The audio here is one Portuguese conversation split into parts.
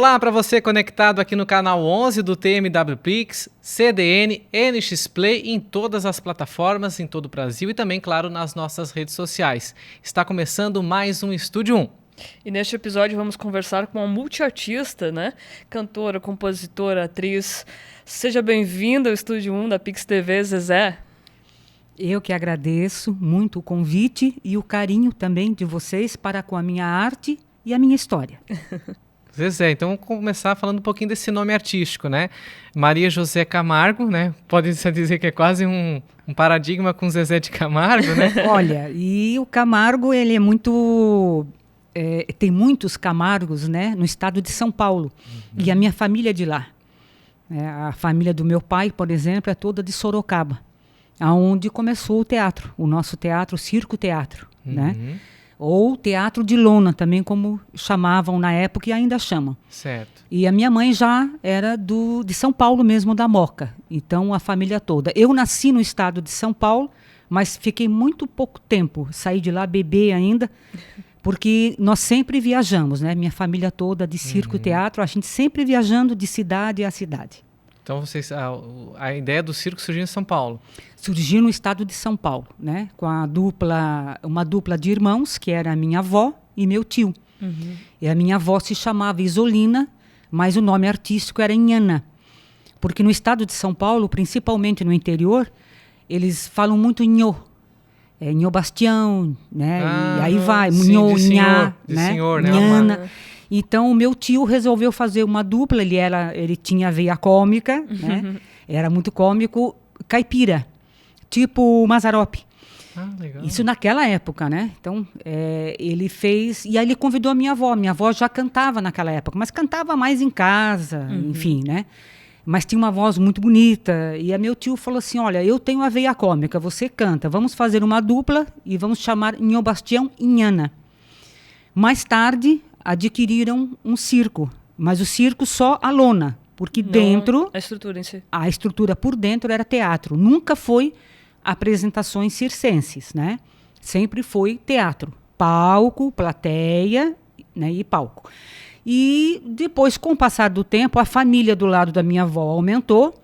Olá para você conectado aqui no canal 11 do TMW Pix, CDN, NX Play, em todas as plataformas, em todo o Brasil e também, claro, nas nossas redes sociais. Está começando mais um Estúdio 1. E neste episódio vamos conversar com uma multiartista, né? Cantora, compositora, atriz. Seja bem-vinda ao Estúdio 1 da Pix TV, Zezé. Eu que agradeço muito o convite e o carinho também de vocês para com a minha arte e a minha história. Zezé, então vamos começar falando um pouquinho desse nome artístico, né? Maria José Camargo, né? Pode-se dizer que é quase um paradigma com Zezé de Camargo, né? Olha, e o Camargo, ele é muito... tem muitos Camargos, né? No estado de São Paulo. E a minha família é de lá. A família do meu pai, por exemplo, é toda de Sorocaba, aonde começou o teatro, o nosso teatro, o Circo Teatro, né? Ou teatro de lona, também como chamavam na época e ainda chamam. Certo. E a minha mãe já era de São Paulo mesmo, da Moca. Então, a família toda. Eu nasci no estado de São Paulo, mas fiquei muito pouco tempo. Saí de lá bebê ainda, porque nós sempre viajamos, né? Minha família toda de circo e teatro, a gente sempre viajando de cidade a cidade. Então, a ideia do circo surgiu em São Paulo. Surgiu no estado de São Paulo, né? Com uma dupla de irmãos, que era a minha avó e meu tio. E a minha avó se chamava Isolina, mas o nome artístico era Inhana. Porque no estado de São Paulo, principalmente no interior, eles falam muito Nhô. Nhô Bastião, né? E aí vai, Nhô, Nhá, né? Senhor, né? Inhana. Então, o meu tio resolveu fazer uma dupla, ele tinha veia cômica, né? Era muito cômico, caipira, tipo Mazzaropi. Legal. Isso naquela época, né? Então, ele fez... E aí ele convidou a minha avó. Minha avó já cantava naquela época, mas cantava mais em casa, enfim, né? Mas tinha uma voz muito bonita. E a meu tio falou assim, olha, eu tenho a veia cômica, você canta. Vamos fazer uma dupla e vamos chamar Nhô Bastião Inhana. Mais tarde, adquiriram um circo. Mas o circo só a lona. Porque dentro... A estrutura em si. A estrutura por dentro era teatro. Nunca foi apresentações circenses, né? Sempre foi teatro. Palco, plateia, né, e palco. E depois, com o passar do tempo, a família do lado da minha avó aumentou,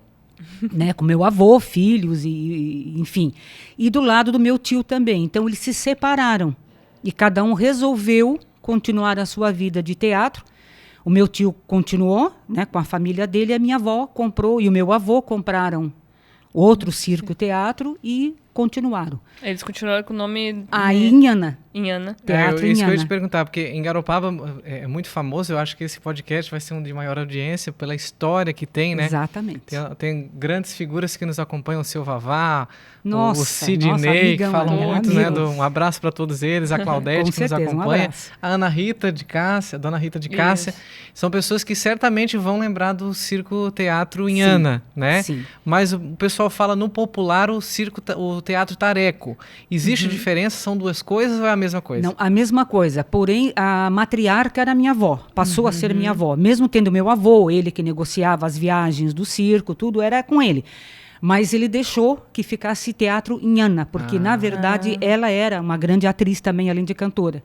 né, com meu avô, filhos, e enfim. E do lado do meu tio também. Então, eles se separaram. E cada um resolveu continuar a sua vida de teatro. O meu tio continuou, né, com a família dele, e a minha avó comprou, e o meu avô compraram outro circo-teatro e continuaram. Eles continuaram com o nome... Inhana. Inhana. Teatro Isso que eu Inhana. ia te perguntar, porque em Garopaba é muito famoso, eu acho que esse podcast vai ser um de maior audiência pela história que tem, né? Exatamente. Tem grandes figuras que nos acompanham, o seu Vavá, Nossa, o Sidney, que falam muito, né? Um abraço para todos eles, a Claudete, que nos acompanha, a Ana Rita de Cássia, a Dona Rita de Cássia. São pessoas que certamente vão lembrar do Circo Teatro Inhana, né? Sim. Mas o pessoal fala no popular o teatro tareco. Existe diferença? São duas coisas ou é a mesma coisa? Não, a mesma coisa. Porém, a matriarca era minha avó. Passou a ser minha avó. Mesmo tendo meu avô, ele que negociava as viagens do circo, tudo era com ele. Mas ele deixou que ficasse teatro Inhana, porque, na verdade, ela era uma grande atriz também, além de cantora.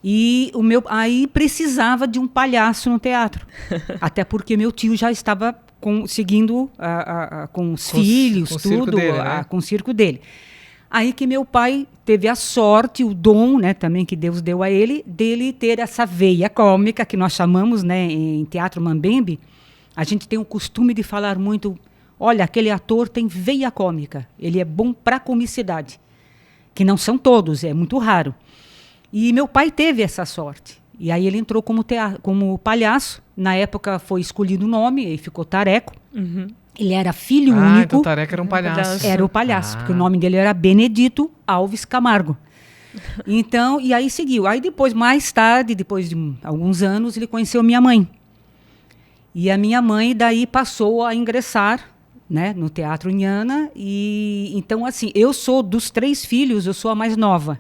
E aí precisava de um palhaço no teatro. Até porque meu tio já estava seguindo com os filhos, com tudo, dele, né? com o circo dele. Aí que meu pai teve a sorte, o dom, né, também que Deus deu a ele, dele ter essa veia cômica, que nós chamamos, né, em teatro mambembe. A gente tem o costume de falar muito, olha, aquele ator tem veia cômica, ele é bom para comicidade. Que não são todos, é muito raro. E meu pai teve essa sorte. E aí ele entrou como palhaço. Na época foi escolhido o nome, e ficou Tareco. Ele era filho único. Então Tareco era um palhaço. Era o palhaço, porque o nome dele era Benedito Alves Camargo. Então, e aí seguiu. Aí depois, mais tarde, depois de alguns anos, ele conheceu minha mãe. E a minha mãe daí passou a ingressar, né, no Teatro Inhana. E então, assim, eu sou dos 3 filhos, eu sou a mais nova.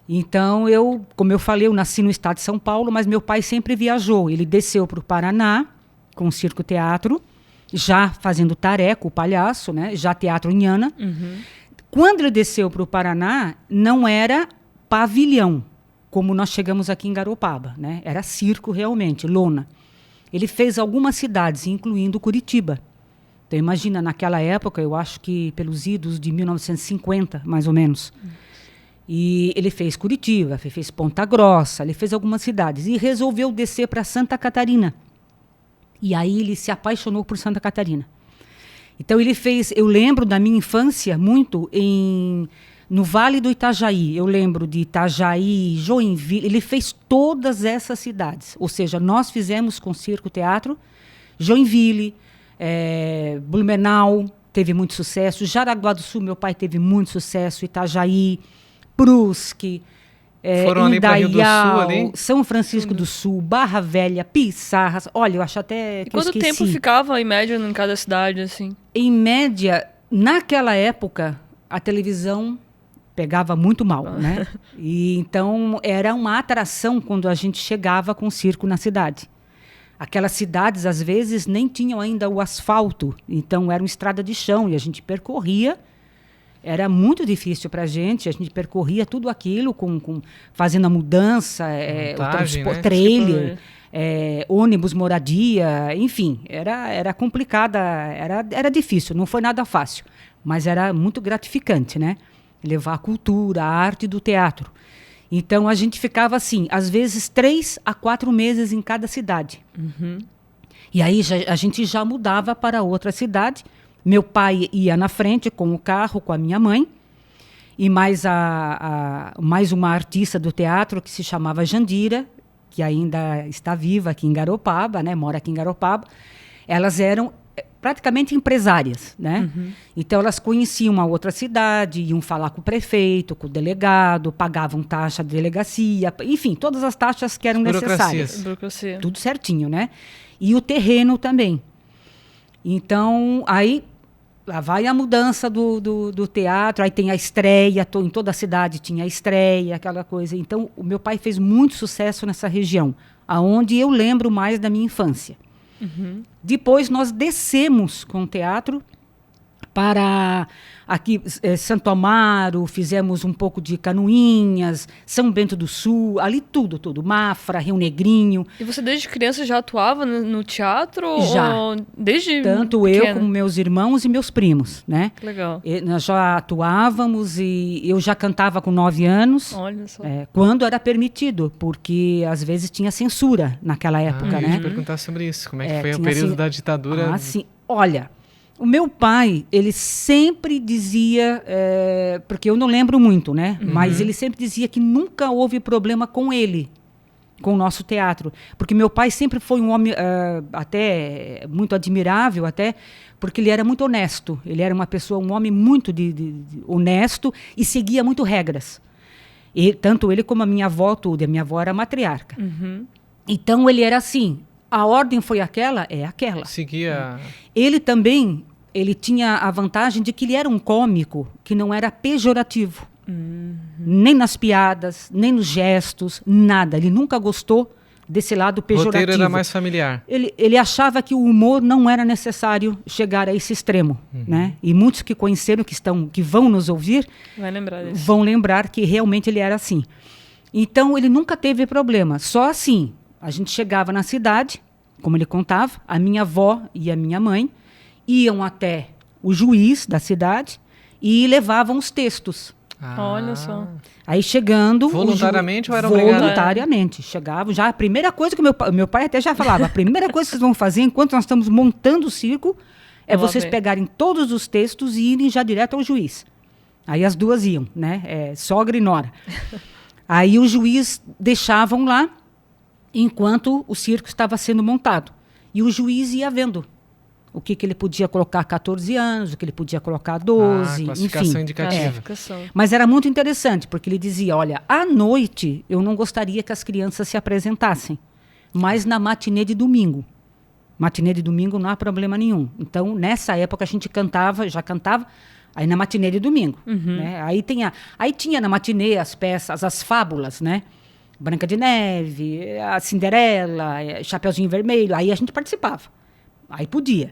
Então, como eu falei, eu nasci no estado de São Paulo, mas meu pai sempre viajou. Ele desceu para o Paraná com o Circo Teatro, já fazendo tareco, o palhaço, né? Já teatro Inhana. Quando ele desceu para o Paraná, não era pavilhão, como nós chegamos aqui em Garopaba, né? Era circo realmente, lona. ele fez algumas cidades, incluindo Curitiba. Então, imagina, naquela época, eu acho que pelos idos de 1950, mais ou menos. E ele fez Curitiba, fez Ponta Grossa, ele fez algumas cidades. E resolveu descer para Santa Catarina. E aí ele se apaixonou por Santa Catarina. Então ele fez, eu lembro da minha infância muito no Vale do Itajaí. Eu lembro de Itajaí, Joinville, ele fez todas essas cidades. Ou seja, nós fizemos com Circo Teatro, Joinville, Blumenau teve muito sucesso, Jaraguá do Sul, meu pai teve muito sucesso, Itajaí, Brusque, foram ali para Rio do Sul, ali? São Francisco do Sul, Barra Velha, Pissarras. Olha, eu acho até que eu esqueci. E quanto tempo ficava, em média, em cada cidade, assim? Em média, naquela época, a televisão pegava muito mal, né? E então era uma atração quando a gente chegava com o circo na cidade. Aquelas cidades, às vezes, nem tinham ainda o asfalto, então era uma estrada de chão e a gente percorria. Era muito difícil para a gente percorria tudo aquilo fazendo a mudança, Montagem, né? trailer, ônibus, moradia, enfim, era complicada, era difícil, não foi nada fácil, mas era muito gratificante, né? Levar a cultura, a arte do teatro. Então a gente ficava assim, às vezes 3 a 4 meses em cada cidade. Uhum. E aí a gente já mudava para outra cidade. Meu pai ia na frente com o carro, com a minha mãe, e mais uma artista do teatro que se chamava Jandira, que ainda está viva aqui em Garopaba, né? Mora aqui em Garopaba. Elas eram praticamente empresárias, né? Uhum. Então elas conheciam uma outra cidade, iam falar com o prefeito, com o delegado, pagavam taxa de delegacia, enfim, todas as taxas que eram necessárias. Burocracia. Tudo certinho, né? E o terreno também. Então, aí lá vai a mudança do teatro, aí tem a estreia, em toda a cidade tinha a estreia, aquela coisa. Então, o meu pai fez muito sucesso nessa região, aonde eu lembro mais da minha infância. Uhum. Depois nós descemos com o teatro para aqui Santo Amaro, fizemos um pouco de Canoinhas, São Bento do Sul, ali tudo, Mafra, Rio Negrinho. E você desde criança já atuava no teatro? Já. Ou desde tanto pequena? Eu como meus irmãos e meus primos, né? Legal. Nós já atuávamos e eu já cantava com 9 anos. Olha só. Quando era permitido, porque às vezes tinha censura naquela época, Eu ia né? te perguntar sobre isso, como é que foi o tinha período da ditadura? Sim. Olha, o meu pai, ele sempre dizia, porque eu não lembro muito, né? Uhum. Mas ele sempre dizia que nunca houve problema com ele, com o nosso teatro. Porque meu pai sempre foi um homem até muito admirável, até porque ele era muito honesto. Ele era um homem muito honesto e seguia muito regras. E, tanto ele como a minha avó, tudo. A minha avó era matriarca. Uhum. Então ele era assim, a ordem foi aquela, é aquela. Seguia... Ele também, ele tinha a vantagem de que ele era um cômico que não era pejorativo. Nem nas piadas, nem nos gestos, nada. Ele nunca gostou desse lado O pejorativo. roteiro era mais familiar. Ele achava que o humor não era necessário chegar a esse extremo, né? E muitos que conheceram, que vão nos ouvir, Vai lembrar disso. vão lembrar que realmente ele era assim. Então, ele nunca teve problema. Só assim, a gente chegava na cidade, como ele contava, a minha avó e a minha mãe iam até o juiz da cidade e levavam os textos. Olha só. Aí chegando... Voluntariamente ou era obrigado? Voluntariamente. Chegavam já... A primeira coisa que meu pai até já falava, a primeira coisa que vocês vão fazer enquanto nós estamos montando o circo é vocês pegarem todos os textos e irem já direto ao juiz. Aí as duas iam, né? Sogra e nora. Aí o juiz deixavam lá enquanto o circo estava sendo montado. E o juiz ia vendo o que ele podia colocar 14 anos, o que ele podia colocar 12, classificação enfim. indicativa. Mas era muito interessante, porque ele dizia, olha, à noite eu não gostaria que as crianças se apresentassem, mas na matinê de domingo. Matinê de domingo não há problema nenhum. Então, nessa época a gente já cantava, aí na matinê de domingo. Né? Aí tinha na matinê as peças, as fábulas, né? Branca de Neve, a Cinderela, Chapeuzinho Vermelho, aí a gente participava. Aí podia.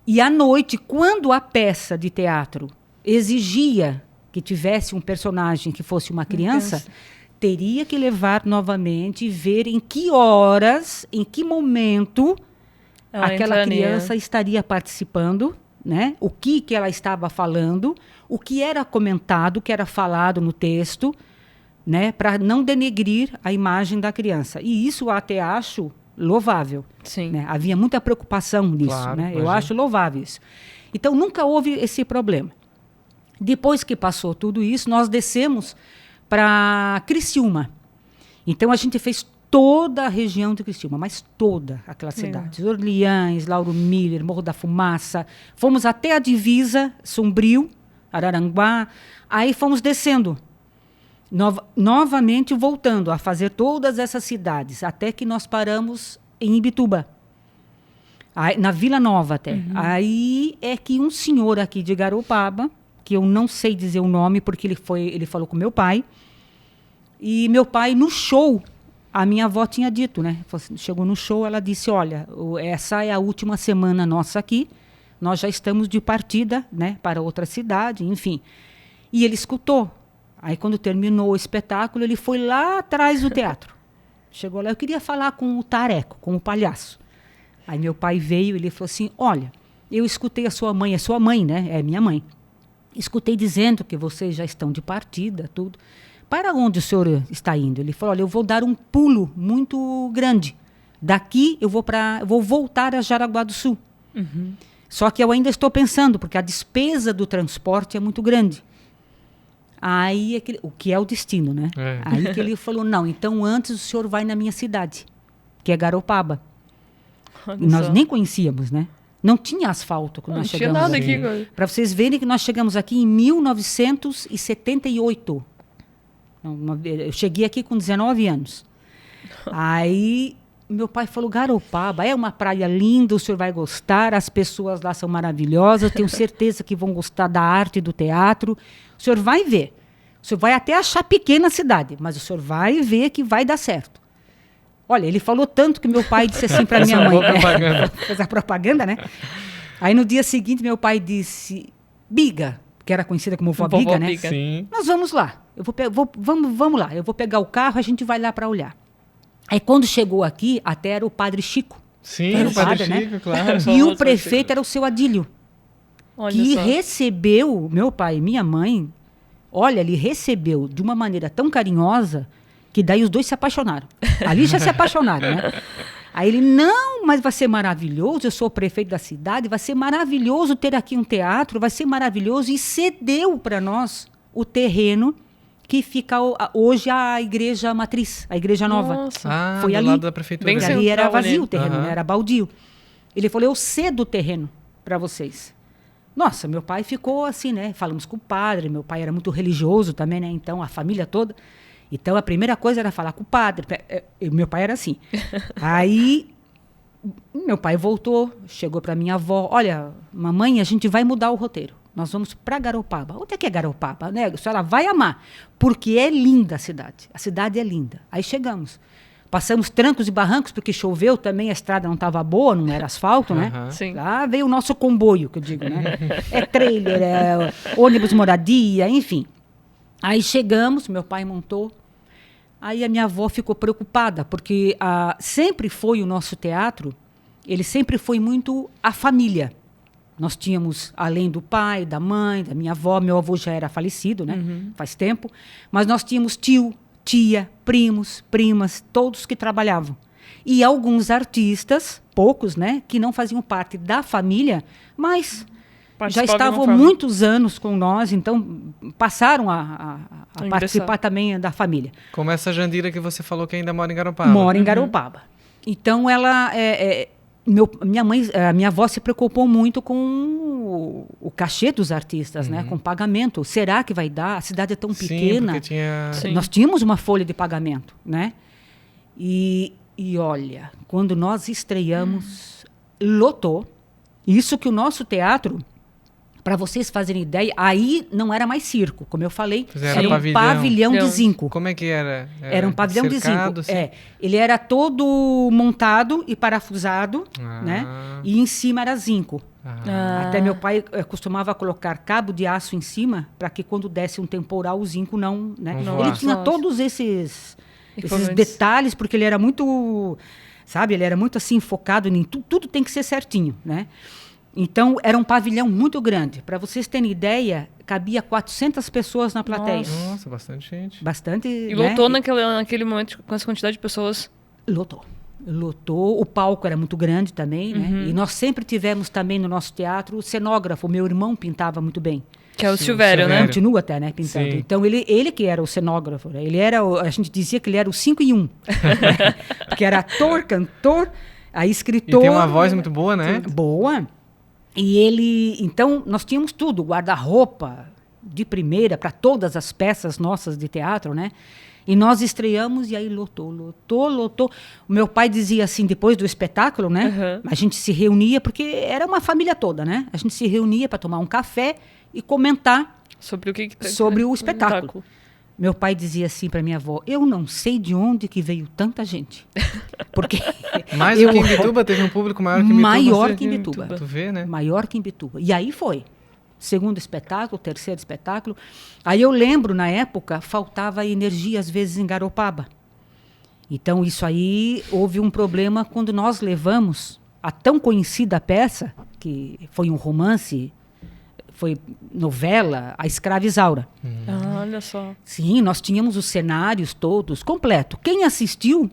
E à noite, quando a peça de teatro exigia que tivesse um personagem que fosse uma criança, teria que levar novamente e ver em que horas, em que momento aquela criança estaria participando, né? O que ela estava falando, o que era comentado, o que era falado no texto, né? Para não denegrir a imagem da criança. E isso eu até acho louvável. Sim. Né? Havia muita preocupação nisso, Claro, né? Eu imagino. acho louvável isso. Então, nunca houve esse problema. Depois que passou tudo isso, nós descemos para Criciúma. Então, a gente fez toda a região de Criciúma, mas toda aquela cidade. Orleans, Lauro Miller, Morro da Fumaça. Fomos até a divisa, Sombrio, Araranguá. Aí fomos descendo. Novamente voltando a fazer todas essas cidades, até que nós paramos em Imbituba. Aí, na Vila Nova até. Aí é que um senhor aqui de Garopaba, que eu não sei dizer o nome, porque ele falou com meu pai. E meu pai, no show, a minha avó tinha dito, né? Chegou no show, ela disse, olha, essa é a última semana nossa aqui, nós já estamos de partida, né, para outra cidade, enfim. E ele escutou. Aí, quando terminou o espetáculo, ele foi lá atrás do teatro. Chegou lá, eu queria falar com o Tareco, com o palhaço. Aí meu pai veio e ele falou assim, olha, eu escutei a sua mãe, é sua mãe, né? É minha mãe. Escutei dizendo que vocês já estão de partida, tudo. Para onde o senhor está indo? Ele falou, olha, eu vou dar um pulo muito grande. Daqui eu vou voltar a Jaraguá do Sul. Só que eu ainda estou pensando, porque a despesa do transporte é muito grande. Aí, o que é o destino, né? Aí que ele falou, não, então antes o senhor vai na minha cidade, que é Garopaba. E nós nem conhecíamos, né? Não tinha asfalto quando nós chegamos nada aqui. Para vocês verem que nós chegamos aqui em 1978. Eu cheguei aqui com 19 anos. Aí meu pai falou, Garopaba é uma praia linda, o senhor vai gostar, as pessoas lá são maravilhosas, tenho certeza que vão gostar da arte e do teatro. O senhor vai ver. O senhor vai até achar pequena a cidade, mas o senhor vai ver que vai dar certo. Olha, ele falou tanto que meu pai disse assim para minha mãe. Fez a propaganda, né? Aí no dia seguinte meu pai disse, Biga, que era conhecida como Vó Biga, né? Sim. Nós vamos lá. Vamos lá. Eu vou pegar o carro, a gente vai lá para olhar. Aí quando chegou aqui, até era o Padre Chico. Sim, o Padre né? Chico, claro. E o prefeito era o seu Adílio. Olha que só. recebeu meu pai e minha mãe. Olha, ele recebeu de uma maneira tão carinhosa que daí os dois se apaixonaram. Ali já se apaixonaram, né? Aí ele, não, mas vai ser maravilhoso, eu sou o prefeito da cidade, vai ser maravilhoso ter aqui um teatro, vai ser maravilhoso. E cedeu para nós o terreno que fica hoje a igreja matriz, a igreja nova. Nossa. Foi do ali. lado da prefeitura. Bem Porque ali era central, vazio ali. o terreno, né? Era baldio. Ele falou, eu cedo o terreno para vocês. Nossa, meu pai ficou assim, né? Falamos com o padre, meu pai era muito religioso também, né? Então, a família toda. Então, a primeira coisa era falar com o padre. Meu pai era assim. Aí, meu pai voltou, chegou para minha avó. Olha, mamãe, a gente vai mudar o roteiro. Nós vamos para Garopaba. Onde é que é Garopaba? Né? A senhora vai amar, porque é linda a cidade. A cidade é linda. Aí chegamos. Passamos trancos e barrancos, porque choveu também, a estrada não estava boa, não era asfalto, né? Sim. Lá veio o nosso comboio, que eu digo, né? É trailer, é ônibus moradia, enfim. Aí chegamos, meu pai montou. Aí a minha avó ficou preocupada, porque sempre foi o nosso teatro, ele sempre foi muito a família. Nós tínhamos, além do pai, da mãe, da minha avó, meu avô já era falecido, né? Faz tempo. Mas nós tínhamos tio, tia, primos, primas, todos que trabalhavam. E alguns artistas, poucos, né? Que não faziam parte da família, mas já estavam muitos anos com nós, então passaram a participar também da família. Como essa Jandira que você falou que ainda mora em Garopaba. Mora em Garopaba. Então, ela... minha avó se preocupou muito com o cachê dos artistas, né? Com o pagamento. Será que vai dar? A cidade é tão pequena. Sim. Nós tínhamos uma folha de pagamento, né? E olha, quando nós estreamos, lotou. Isso que o nosso teatro Para vocês fazerem ideia, aí não era mais circo, como eu falei, Fizeram era um pavilhão de zinco. Como é que era? Era um pavilhão de cercado, zinco. assim? Ele era todo montado e parafusado, né? E em cima era zinco. Até meu pai costumava colocar cabo de aço em cima para que quando desse um temporal o zinco não, né? Não Ele voasse. tinha todos esses Informações. detalhes porque ele era muito, sabe? Ele era muito assim focado em tudo tem que ser certinho, né? Então era um pavilhão muito grande. Para vocês terem ideia, cabia 400 pessoas na plateia. Nossa, bastante gente. Bastante. E né? lotou naquele momento com essa quantidade de pessoas. Lotou. O palco era muito grande também, né? E nós sempre tivemos também no nosso teatro o cenógrafo. Meu irmão pintava muito bem. Que é o Sim, Silvério, né? Silvério. Continua até, né, pintando. Sim. Então ele que era o cenógrafo, né? Ele era, a gente dizia que ele era o 5 em 1. Porque era ator, cantor, aí E escritor. tem uma voz muito boa, né? Boa. E ele, então, nós tínhamos tudo, guarda-roupa de primeira para todas as peças nossas de teatro, né? E nós estreamos e aí lotou. O meu pai dizia assim, depois do espetáculo, né? A gente se reunia, porque era uma família toda, né? A gente se reunia para tomar um café e comentar Sobre o que sobre o espetáculo. Meu pai dizia assim para minha avó, eu não sei de onde que veio tanta gente. Porque Mais do que em Bituba, teve um público maior que em Bituba. Maior você- que em Bituba. Tu vê, né? Maior que em Bituba. E aí foi. Segundo espetáculo, terceiro espetáculo. Aí eu lembro, na época, faltava energia, às vezes, em Garopaba. Então, isso aí, houve um problema quando nós levamos a tão conhecida peça, que foi um romance, foi novela, A Escrava Isaura. Olha só. Sim, nós tínhamos os cenários todos, completo. Quem assistiu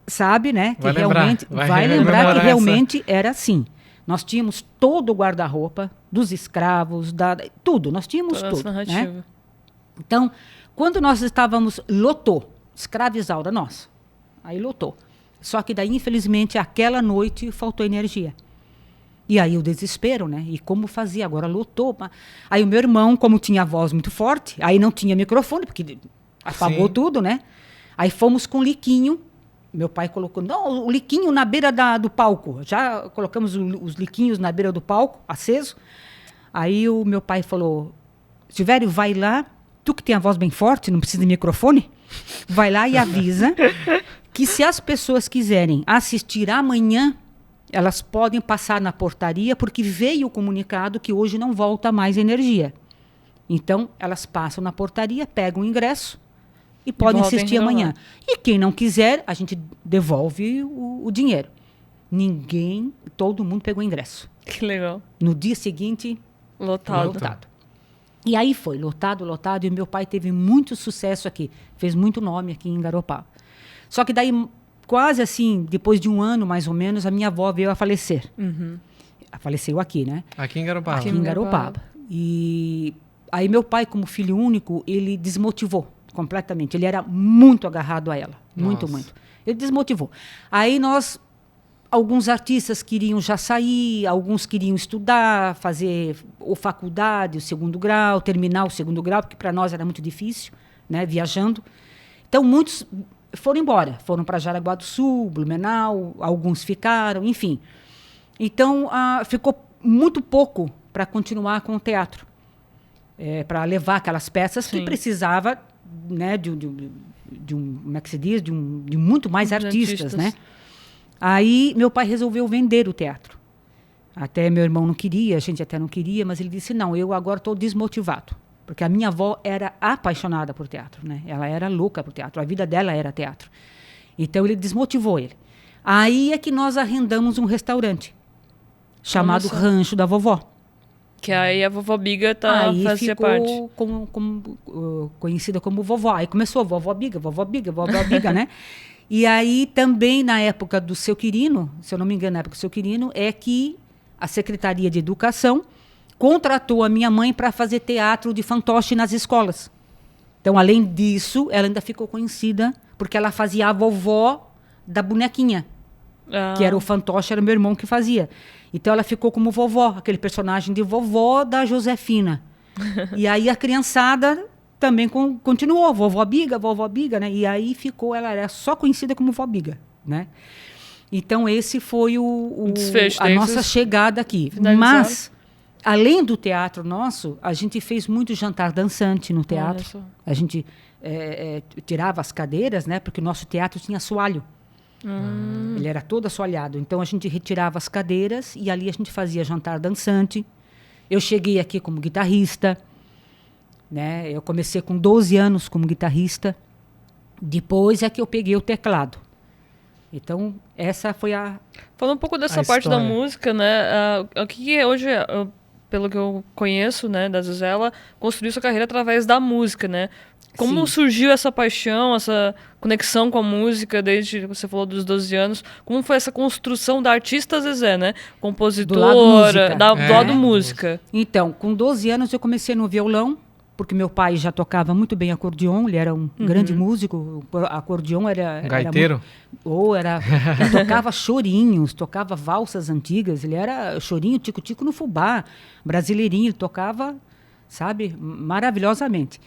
sabe, né, que Vai lembrar, realmente vai lembrar rememorar que essa. realmente era assim. Nós tínhamos todo o guarda-roupa dos escravos, tudo, nós tínhamos Toda essa tudo, né? narrativa. Então, quando nós estávamos, lotou, Escrava Isaura, nossa, aí lotou. Só que daí, infelizmente, aquela noite faltou energia. E aí o desespero, né? E como fazia? Agora lotou. Aí o meu irmão, como tinha a voz muito forte, aí não tinha microfone, porque apagou Sim. tudo, né? Aí fomos com o liquinho. Meu pai colocou, não, o liquinho na beira do palco. Já colocamos os liquinhos na beira do palco, aceso. Aí o meu pai falou, Silvério, vai lá, tu que tem a voz bem forte, não precisa de microfone, vai lá e avisa que se as pessoas quiserem assistir amanhã, elas podem passar na portaria, porque veio o comunicado que hoje não volta mais energia. Então, elas passam na portaria, pegam o ingresso e podem voltem assistir a renovar. amanhã. E quem não quiser, a gente devolve o dinheiro. Todo mundo pegou ingresso. Que legal. No dia seguinte, Lotado. lotado. E aí foi, lotado, e meu pai teve muito sucesso aqui. Fez muito nome aqui em Garopaba. Só que daí, quase assim, depois de um ano, mais ou menos, a minha avó veio a falecer. Faleceu aqui, né? Aqui em Garopaba. Aqui em Garopaba. E aí meu pai, como filho único, ele desmotivou completamente. Ele era muito agarrado a ela. Muito, Nossa. muito. Ele desmotivou. Aí alguns artistas queriam já sair, alguns queriam estudar, fazer ou faculdade, o segundo grau, terminar o segundo grau, porque para nós era muito difícil, né, viajando. Então, muitos foram embora, foram para Jaraguá do Sul, Blumenau, alguns ficaram, enfim. Então, ficou muito pouco para continuar com o teatro, para levar aquelas peças Sim. que precisava, né, de um, como é que se diz, de muito mais artistas, né? Aí meu pai resolveu vender o teatro. Até meu irmão não queria, a gente até não queria, mas ele disse, não, eu agora estou desmotivado. Porque a minha avó era apaixonada por teatro, né? Ela era louca por teatro, a vida dela era teatro. Então ele desmotivou ele. Aí é que nós arrendamos um restaurante, chamado Olha só. Rancho da Vovó. Que aí a vovó Biga Aí fazia ficou parte. conhecida como vovó. Aí começou vovó Biga, né? E aí também na época do Seu Quirino, se eu não me engano, na época do Seu Quirino, é que a Secretaria de Educação contratou a minha mãe para fazer teatro de fantoche nas escolas. Então, além disso, ela ainda ficou conhecida porque ela fazia a vovó da bonequinha, que era o fantoche, era meu irmão que fazia. Então ela ficou como vovó, aquele personagem de vovó da Josefina. E aí a criançada também continuou, vovó Biga, né? E aí ela era só conhecida como vó Biga, né? Então esse foi Desfecho, a daí nossa vocês chegada aqui. finalizaram. Mas além do teatro nosso, a gente fez muito jantar dançante no teatro. Olha só. A gente tirava as cadeiras, né? Porque o nosso teatro tinha assoalho. Ele era todo assoalhado. Então, a gente retirava as cadeiras e ali a gente fazia jantar dançante. Eu cheguei aqui como guitarrista, né? Eu comecei com 12 anos como guitarrista. Depois é que eu peguei o teclado. Então, essa foi a... Falando um pouco dessa A parte da história. música, né? O que hoje, pelo que eu conheço, né, da Zezé, ela construiu sua carreira através da música, né? Como Sim. surgiu essa paixão, essa conexão com a música desde que você falou dos 12 anos? Como foi essa construção da artista Zezé, né? Compositora, Do lado música. do lado música. Então, com 12 anos eu comecei no violão, porque meu pai já tocava muito bem acordeon, ele era um grande músico, o acordeon era... Gaiteiro? Ele tocava chorinhos, tocava valsas antigas, ele era chorinho, tico-tico no fubá, brasileirinho, ele tocava, sabe, maravilhosamente.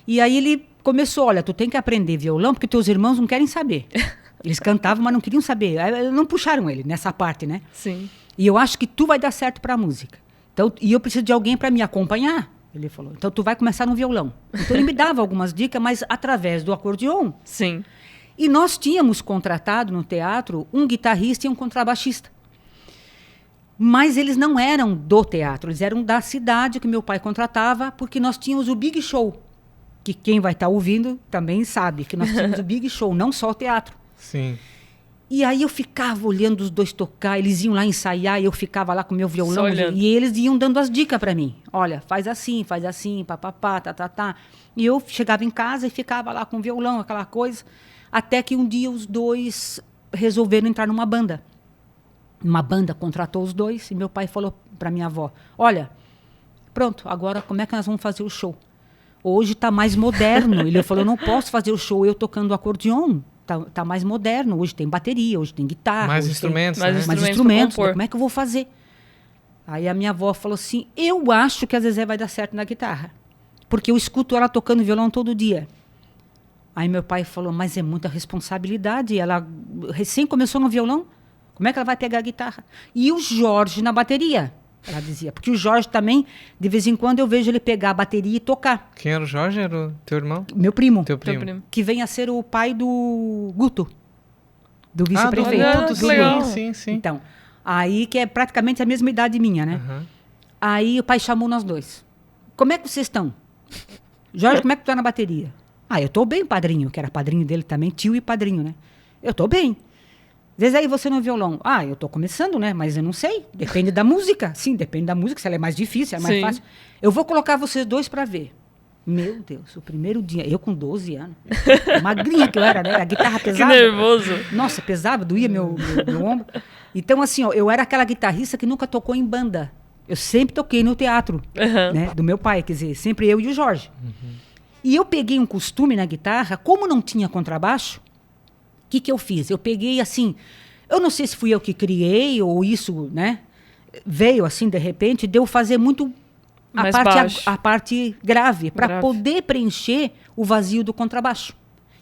E aí ele começou, olha, tu tem que aprender violão, porque teus irmãos não querem saber. Eles cantavam, mas não queriam saber. Aí, não puxaram ele nessa parte, né? Sim. E eu acho que tu vai dar certo para a música. Então, e eu preciso de alguém para me acompanhar. Ele falou, então tu vai começar no violão. Então ele me dava algumas dicas, mas através do acordeon. Sim. E nós tínhamos contratado no teatro um guitarrista e um contrabaixista. Mas eles não eram do teatro, eles eram da cidade que meu pai contratava, porque nós tínhamos o Big Show. Que quem vai estar ouvindo também sabe que nós tínhamos o Big Show, não só o teatro. Sim. E aí eu ficava olhando os dois tocar, eles iam lá ensaiar e eu ficava lá com o meu violão. Só olhando. E eles iam dando as dicas para mim. Olha, faz assim, papapá, tá. E eu chegava em casa e ficava lá com o violão, aquela coisa. Até que um dia os dois resolveram entrar numa banda. Uma banda contratou os dois e meu pai falou para minha avó, olha, pronto, agora como é que nós vamos fazer o show? Hoje está mais moderno. Ele falou, eu não posso fazer o show eu tocando acordeon. Tá mais moderno. Hoje tem bateria, hoje tem guitarra. Mais hoje instrumentos, tem né? mais pra instrumentos. compor. Como é que eu vou fazer? Aí a minha avó falou assim, eu acho que a Zezé vai dar certo na guitarra. Porque eu escuto ela tocando violão todo dia. Aí meu pai falou, mas é muita responsabilidade. Ela recém começou no violão. Como é que ela vai pegar a guitarra? E o Jorge na bateria, ela dizia. Porque o Jorge também, de vez em quando, eu vejo ele pegar a bateria e tocar. Quem era o Jorge? Era o teu irmão? Meu primo, Teu Teu primo. primo. que vem a ser o pai do Guto, do Ah, vice-prefeito. olha, que legal. Sim. Então, aí que é praticamente a mesma idade minha, né? Aham. Aí o pai chamou nós dois. Como é que vocês estão? Jorge, como é que tu tá na bateria? Ah, eu tô bem, padrinho, que era padrinho dele também, tio e padrinho, né? Eu tô bem. Zezé, e você no violão? Ah, eu tô começando, né? Mas eu não sei. Depende da música. Sim, depende da música. Se ela é mais difícil, é mais Sim. fácil. Eu vou colocar vocês dois para ver. Meu Deus, o primeiro dia, eu com 12 anos. Magrinha que eu era, né? A guitarra Que pesava. nervoso. Nossa, pesava, doía meu ombro. Então, assim, ó, eu era aquela guitarrista que nunca tocou em banda. Eu sempre toquei no teatro, Aham. né? Do meu pai, quer dizer, sempre eu e o Jorge. E eu peguei um costume na guitarra, como não tinha contrabaixo, o que eu fiz? Eu peguei assim, eu não sei se fui eu que criei ou isso, né? Veio assim de repente, deu fazer muito Mais baixo. a parte grave, para Grave. poder preencher o vazio do contrabaixo.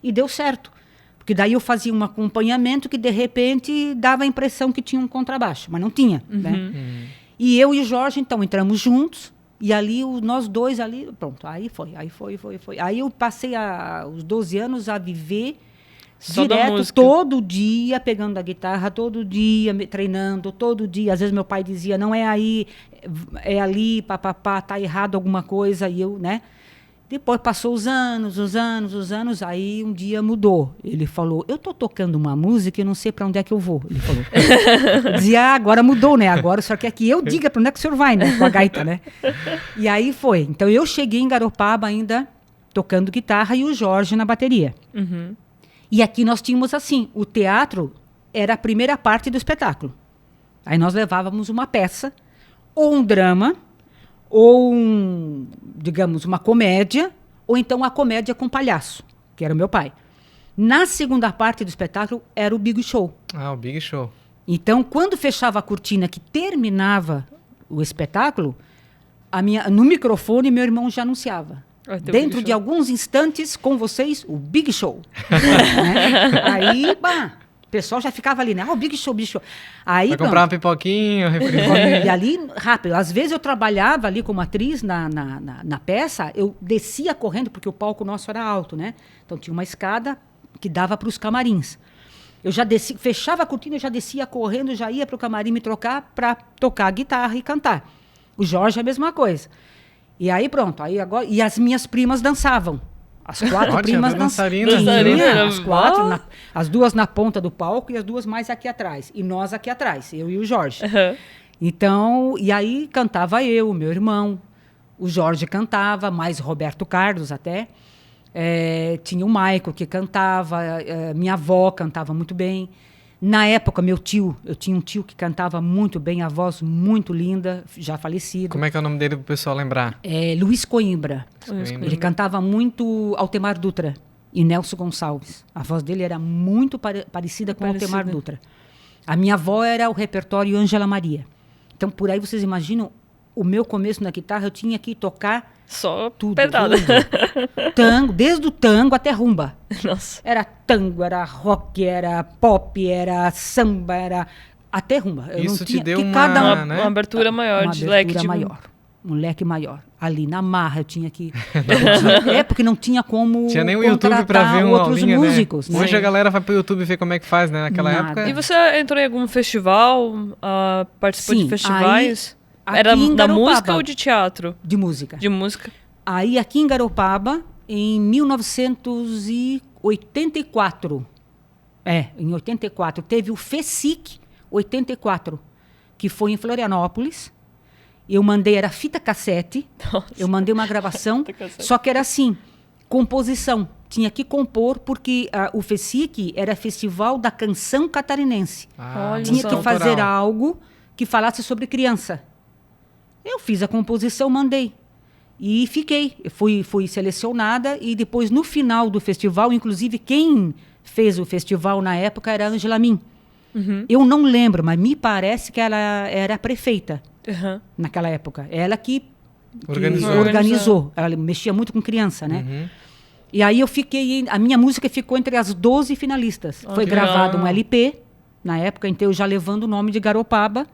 E deu certo. Porque daí eu fazia um acompanhamento que de repente dava a impressão que tinha um contrabaixo, mas não tinha, né? E eu e o Jorge, então, entramos juntos. E ali, nós dois ali, pronto, aí foi. Aí eu passei os 12 anos a viver Só da direto, música. todo dia, pegando a guitarra, todo dia, treinando, todo dia. Às vezes meu pai dizia, não é aí, é ali, papapá, tá errado alguma coisa. E eu, né? Depois passou os anos, aí um dia mudou. Ele falou, eu tô tocando uma música e não sei para onde é que eu vou. Ele falou. Eu dizia, agora mudou, né? Agora só quer que eu diga para onde é que o senhor vai, né? Com a gaita, né? E aí foi. Então eu cheguei em Garopaba ainda tocando guitarra e o Jorge na bateria. Uhum. E aqui nós tínhamos assim, o teatro era a primeira parte do espetáculo. Aí nós levávamos uma peça, ou um drama, ou digamos, uma comédia, ou então a comédia com palhaço, que era o meu pai. Na segunda parte do espetáculo era o Big Show. Ah, o Big Show. Então, quando fechava a cortina que terminava o espetáculo, no microfone meu irmão já anunciava. Vai ter o Dentro Big de Show. alguns instantes, com vocês, o Big Show. Né? Aí, bah, pessoal já ficava ali, né? O Big Show, Big Show. Aí, Vai comprar uma pipoquinha, um refrigerante. e ali, rápido. Às vezes eu trabalhava ali como atriz na peça, eu descia correndo, porque o palco nosso era alto, né? Então tinha uma escada que dava para os camarins. Eu já descia, fechava a cortina, eu já descia correndo, já ia para o camarim me trocar para tocar guitarra e cantar. O Jorge a mesma coisa. E aí pronto, aí agora, e as minhas primas dançavam. As 4 primas dançarinas. As 4, as 2 na ponta do palco e as 2 mais aqui atrás. E nós aqui atrás, eu e o Jorge. Uhum. Então, e aí cantava eu, meu irmão, o Jorge cantava, mais Roberto Carlos até. Tinha o Maico que cantava, minha avó cantava muito bem. Na época, eu tinha um tio que cantava muito bem, a voz muito linda, já falecido. Como é que é o nome dele para o pessoal lembrar? Luiz Coimbra. Coimbra. Ele cantava muito Altemar Dutra e Nelson Gonçalves. A voz dele era muito parecida com Altemar Dutra. A minha avó era o repertório Ângela Maria. Então, por aí vocês imaginam, o meu começo na guitarra, eu tinha que tocar só tudo. pedrada. Tango, desde o tango até rumba. Nossa. Era tango, era rock, era pop, era samba, era até rumba. Eu Isso não te tinha, deu uma abertura maior, de leque de... Um leque maior. Ali na marra eu tinha que... porque não tinha como tinha nem o YouTube para ver outros aulinha, músicos. Né? Hoje a galera vai pro YouTube ver como é que faz, né? Naquela época... E você entrou em algum festival? Participou de festivais? Aí, era da música ou de teatro? De música. De música. Aí aqui em Garopaba, em 1984... em 84, teve o FESIC 84, que foi em Florianópolis. Eu mandei, era fita cassete. Nossa. Eu mandei uma gravação, só que era assim, composição. Tinha que compor, porque o FESIC era Festival da Canção Catarinense. Tinha que fazer algo que falasse sobre criança. Eu fiz a composição, mandei. E fiquei. Eu fui selecionada e depois, no final do festival, inclusive quem fez o festival na época era a Ângela Min. Uhum. Eu não lembro, mas me parece que ela era a prefeita naquela época. Ela que organizou. Ela mexia muito com criança, né? Uhum. E aí eu fiquei... A minha música ficou entre as 12 finalistas. Foi gravado um LP, na época, então eu já levando o nome de Garopaba,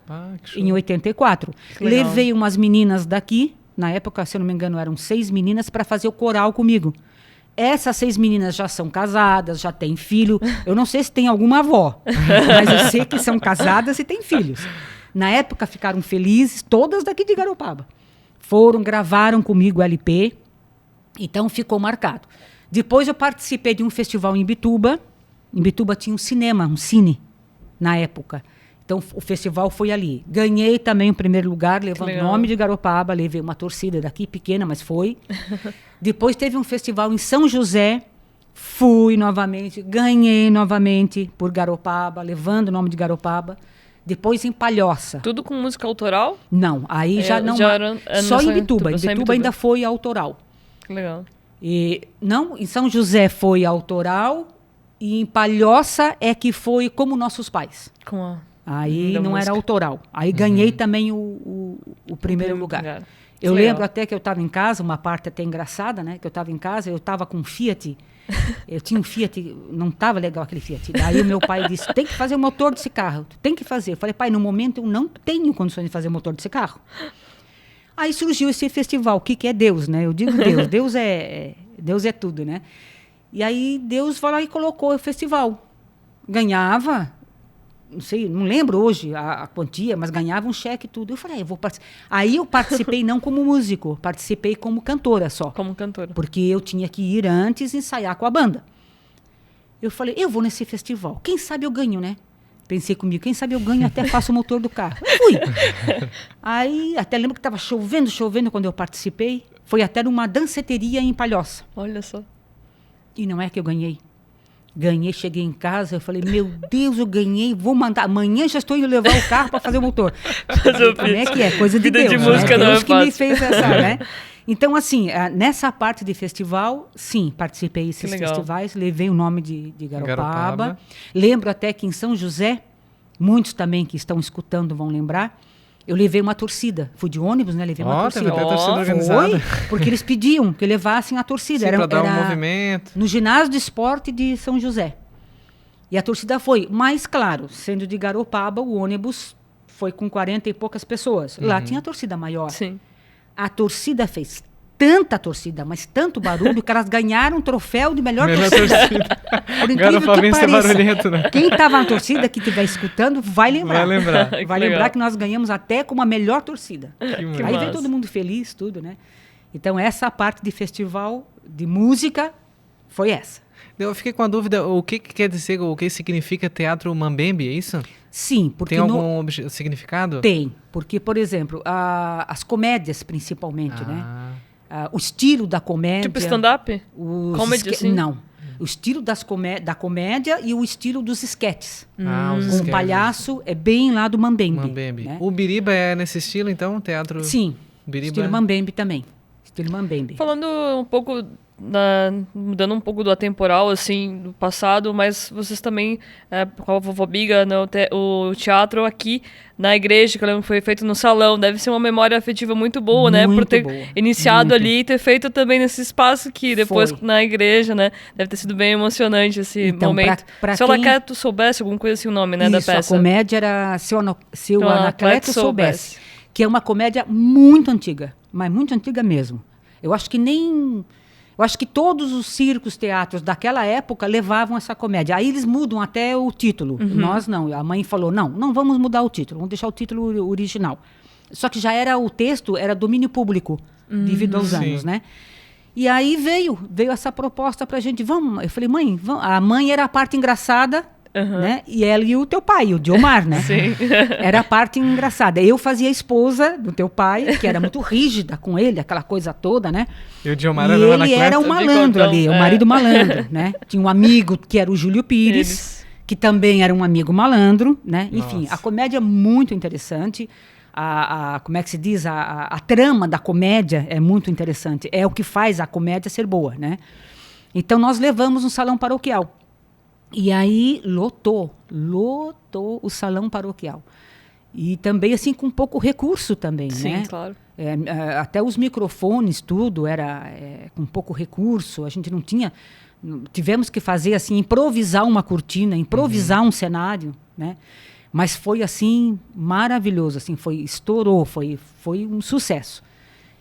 em 84. Levei umas meninas daqui, na época, se eu não me engano, eram 6 meninas, para fazer o coral comigo. Essas 6 meninas já são casadas, já têm filho. Eu não sei se tem alguma avó, mas eu sei que são casadas e têm filhos. Na época ficaram felizes, todas daqui de Garopaba. Gravaram comigo o LP, então ficou marcado. Depois eu participei de um festival em Imbituba. Em Imbituba tinha um cinema, um cine, na época. Então o festival foi ali. Ganhei também o primeiro lugar, levando o nome de Garopaba, levei uma torcida daqui, pequena, mas foi. Depois teve um festival em São José, fui novamente, ganhei novamente por Garopaba, levando o nome de Garopaba. Depois em Palhoça. Tudo com música autoral? Não, aí já não. Só em Imbituba. Em Imbituba ainda foi autoral. Legal. Não, em São José foi autoral e em Palhoça é que foi como nossos pais. Aí não era autoral. Aí ganhei também o primeiro lugar. Eu lembro até que eu estava em casa, uma parte até engraçada, né? Que eu estava em casa, eu estava com um Fiat. Eu tinha um Fiat, não estava legal aquele Fiat. Daí o meu pai disse, tem que fazer o motor desse carro. Tem que fazer. Eu falei, pai, no momento eu não tenho condições de fazer o motor desse carro. Aí surgiu esse festival. O que é Deus, né? Eu digo Deus. Deus é tudo, né? E aí Deus foi lá e colocou o festival. Ganhava... Não sei, não lembro hoje a quantia, mas ganhava um cheque e tudo. Eu falei, eu vou participar. Aí eu participei não como músico, participei como cantora só. Como cantora. Porque eu tinha que ir antes ensaiar com a banda. Eu falei, eu vou nesse festival. Quem sabe eu ganho, né? Pensei comigo, quem sabe eu ganho até faço o motor do carro. Eu fui. Aí até lembro que estava chovendo quando eu participei. Foi até numa danceteria em Palhoça. Olha só. E não é que eu ganhei. Ganhei, cheguei em casa, eu falei, meu Deus, eu ganhei, vou mandar, amanhã já estou indo levar o carro para fazer o motor. Como é que é? Coisa de Deus, de música, né? Deus não que me fez essa, né? Então, assim, nessa parte de festival, sim, participei desses festivais, levei o nome de Garopaba. Lembro até que em São José, muitos também que estão escutando vão lembrar, eu levei uma torcida. Fui de ônibus, né? Levei uma torcida. Até a torcida organizada. Foi, porque eles pediam que levassem a torcida. Para dar um movimento. No ginásio de esporte de São José. E a torcida foi. Mas, claro, sendo de Garopaba, o ônibus foi com 40 e poucas pessoas. Lá tinha a torcida maior. Sim. A torcida fez tanta torcida, mas tanto barulho, que elas ganharam um troféu de melhor torcida. Por incrível que Garopavense é pareça. barulhento, né? Quem estava na torcida, que estiver escutando, vai lembrar. Vai lembrar. Que Vai legal. lembrar que nós ganhamos até com a melhor torcida. Que Aí massa. veio todo mundo feliz, tudo, né? Então, essa parte de festival de música foi essa. Eu fiquei com a dúvida, o que quer dizer, o que significa teatro Mambembe, é isso? Sim, porque Tem algum significado? Tem, porque, por exemplo, as comédias, principalmente, né? Ah, O estilo da comédia... Tipo stand-up? os Comedy, esque- assim? Não. O estilo da comédia e o estilo dos esquetes. os Com o esquetes. palhaço é bem lá do Mambembe. Mambembe. Né? O Biriba é nesse estilo, então? Teatro Sim, Biriba? estilo Mambembe também. Estilo Mambembe. Falando um pouco, mudando um pouco do atemporal, assim, do passado, mas vocês também, com a Vovó Biga, o teatro aqui na igreja, que eu lembro que foi feito no salão, deve ser uma memória afetiva muito boa, né? Por Muito ter boa, iniciado muito. ali e ter feito também nesse espaço aqui, depois Foi. na igreja, né? Deve ter sido bem emocionante esse Então, momento. pra Se o quem- Anacleto soubesse, alguma coisa assim, o nome, né, da Isso, peça. a comédia era Se o Então, Anacleto soubesse. Que é uma comédia muito antiga, mas muito antiga mesmo. Eu acho que todos os circos, teatros daquela época levavam essa comédia. Aí eles mudam até o título. Nós não. A mãe falou, não vamos mudar o título, vamos deixar o título original. Só que o texto era domínio público, devido aos anos, né? E aí veio essa proposta pra gente, vamos. Eu falei, mãe, vamos. A mãe era a parte engraçada, né? E ela e o teu pai, o Diomar, né? Sim. Era a parte engraçada. Eu fazia a esposa do teu pai, que era muito rígida com ele, aquela coisa toda, né? E o Diomar E era o ele Anacleto? era o malandro ali, o marido malandro, né? Tinha um amigo que era o Júlio Pires, Eles. que também era um amigo malandro, né? Enfim, Nossa. a comédia é muito interessante. Como é que se diz? A trama da comédia é muito interessante. É o que faz a comédia ser boa, né? Então, nós levamos um salão paroquial. E aí, lotou o salão paroquial. E também, assim, com pouco recurso também, Sim, né? claro. Até os microfones, tudo era com pouco recurso. A gente não tinha... Tivemos que fazer, assim, improvisar uma cortina, improvisar um cenário, né? Mas foi, assim, maravilhoso, assim, estourou, foi um sucesso.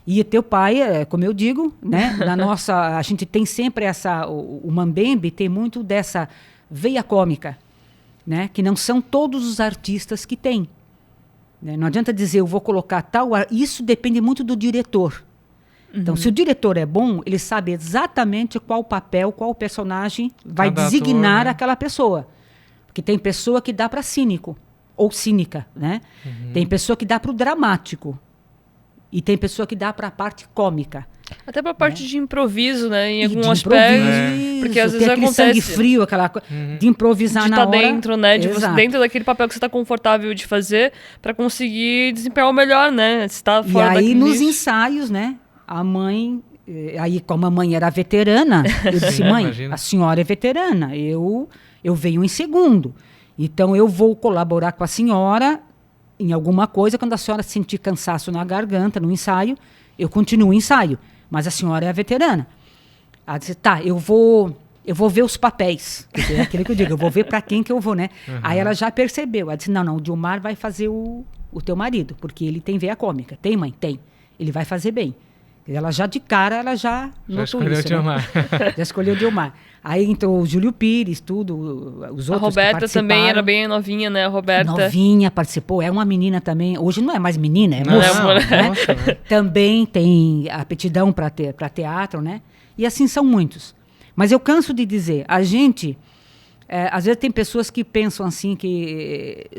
E teu pai, como eu digo, né? A gente tem sempre o Mambembe tem muito dessa veia cômica, né? Que não são todos os artistas que têm. Né? Não adianta dizer, eu vou colocar tal... Isso depende muito do diretor. Então, se o diretor é bom, ele sabe exatamente qual papel, qual personagem vai Cada designar ator, né? aquela pessoa. Porque tem pessoa que dá para cínico, ou cínica, né? Tem pessoa que dá para o dramático. E tem pessoa que dá para a parte cômica. Até pra parte de improviso, né? Em E algum de aspecto. improviso, Porque às tem vezes aquele acontece. sangue frio, aquela coisa de improvisar De na estar hora. dentro, né? De você, Exato. dentro daquele papel que você está confortável de fazer pra conseguir desempenhar o melhor, né? Se tá E fora aí, daquele nos nicho. ensaios, né? A mãe... Aí, como a mãe era veterana, eu disse, Sim, mãe, imagina. a senhora é veterana, eu venho em segundo. Então, eu vou colaborar com a senhora em alguma coisa. Quando a senhora sentir cansaço na garganta, no ensaio, eu continuo o ensaio. Mas a senhora é a veterana. Ela disse, tá, eu vou ver os papéis. Que é aquilo que eu digo, eu vou ver para quem que eu vou, né? Aí ela já percebeu. Ela disse, não, o Dilmar vai fazer o teu marido, porque ele tem veia cômica. Tem, mãe? Tem. Ele vai fazer bem. Ela já de cara, ela já notou escolheu isso, o Dilmar. Né? Já escolheu o Dilmar. Aí entrou o Júlio Pires, tudo, os outros A Roberta que também era participaram. bem novinha, né? A Roberta. Novinha, participou. É uma menina também. Hoje não é mais menina, é Não, moça. não, né? moça, né? Também tem aptidão para teatro, né? E assim são muitos. Mas eu canso de dizer, a gente... às vezes tem pessoas que pensam assim,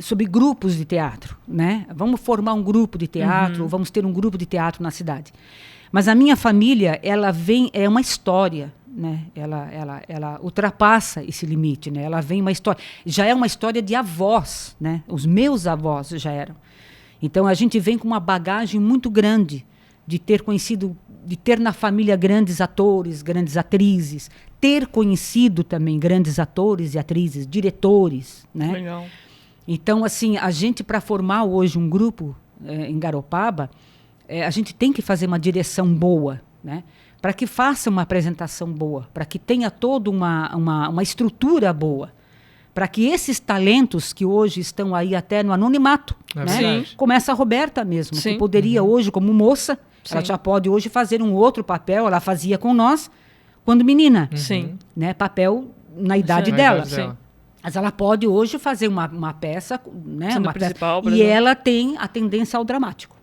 sobre grupos de teatro, né? Vamos formar um grupo de teatro, vamos ter um grupo de teatro na cidade. Mas a minha família, é uma história, né? Ela ultrapassa esse limite, né? Ela vem uma história, já é uma história de avós, né? Os meus avós já eram. Então a gente vem com uma bagagem muito grande de ter conhecido, de ter na família grandes atores, grandes atrizes, ter conhecido também grandes atores e atrizes, diretores, né? Legal. Então, assim, a gente, para formar hoje um grupo em Garopaba, a gente tem que fazer uma direção boa, né? Para que faça uma apresentação boa, para que tenha toda uma estrutura boa, para que esses talentos que hoje estão aí até no anonimato, É né? verdade. Começa a Roberta mesmo, Sim. que poderia hoje, como moça, ela Sim. já pode hoje fazer um outro papel, ela fazia com nós quando menina, Sim. né? Papel na idade Sim. dela. Na idade dela. Mas ela pode hoje fazer uma peça, né? Sendo Uma peça, principal, por e exemplo. ela tem a tendência ao dramático.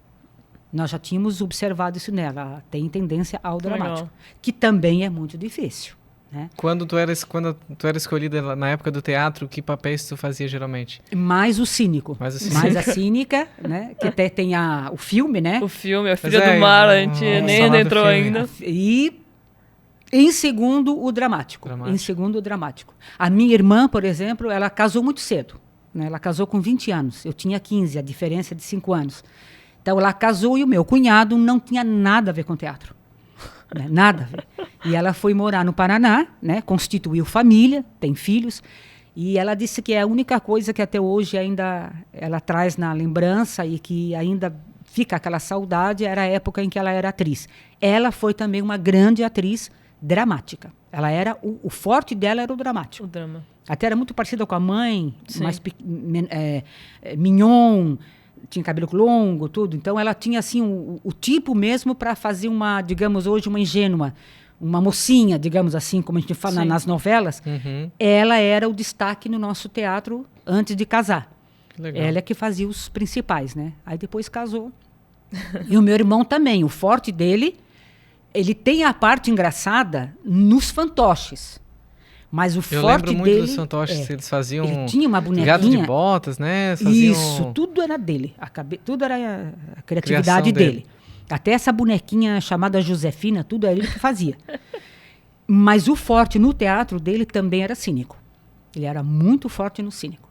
Nós já tínhamos observado isso nela. Ela tem tendência ao Legal. dramático, que também é muito difícil, né? Quando tu era escolhida na época do teatro, que papéis tu fazia geralmente? Mais o cínico, Mais o cínico. mais a cínica, né? Que até tem o filme, né? O filme, A Mas Filha é, do Mar, a vamos gente falar nem do entrou filme. ainda. E em segundo o dramático. Em segundo o dramático. A minha irmã, por exemplo, ela casou muito cedo, né? Ela casou com 20 anos. Eu tinha 15, a diferença é de 5 anos. Então ela casou e o meu cunhado não tinha nada a ver com teatro. Né? Nada a ver. E ela foi morar no Paraná, né? Constituiu família, tem filhos. E ela disse que é a única coisa que até hoje ainda ela traz na lembrança e que ainda fica aquela saudade era a época em que ela era atriz. Ela foi também uma grande atriz dramática. Ela era o forte dela era o dramático. O drama. Até era muito parecida com a mãe, Sim. mais mignon, tinha cabelo longo, tudo. Então ela tinha assim o tipo mesmo para fazer uma, digamos hoje, uma ingênua, uma mocinha, digamos assim, como a gente fala Sim. nas novelas. Uhum. Ela era o destaque no nosso teatro antes de casar. Que legal. Ela é que fazia os principais, né? Aí depois casou. E o meu irmão também, o forte dele, ele tem a parte engraçada nos fantoches. Mas o Eu forte lembro muito dele dos fantoches, eles faziam ele tinha uma bonequinha. gato de botas, né? Faziam... Isso, tudo era dele. Tudo era a criatividade Criação dele. dele. Até essa bonequinha chamada Josefina, tudo era ele que fazia. Mas o forte no teatro dele também era cínico. Ele era muito forte no cínico.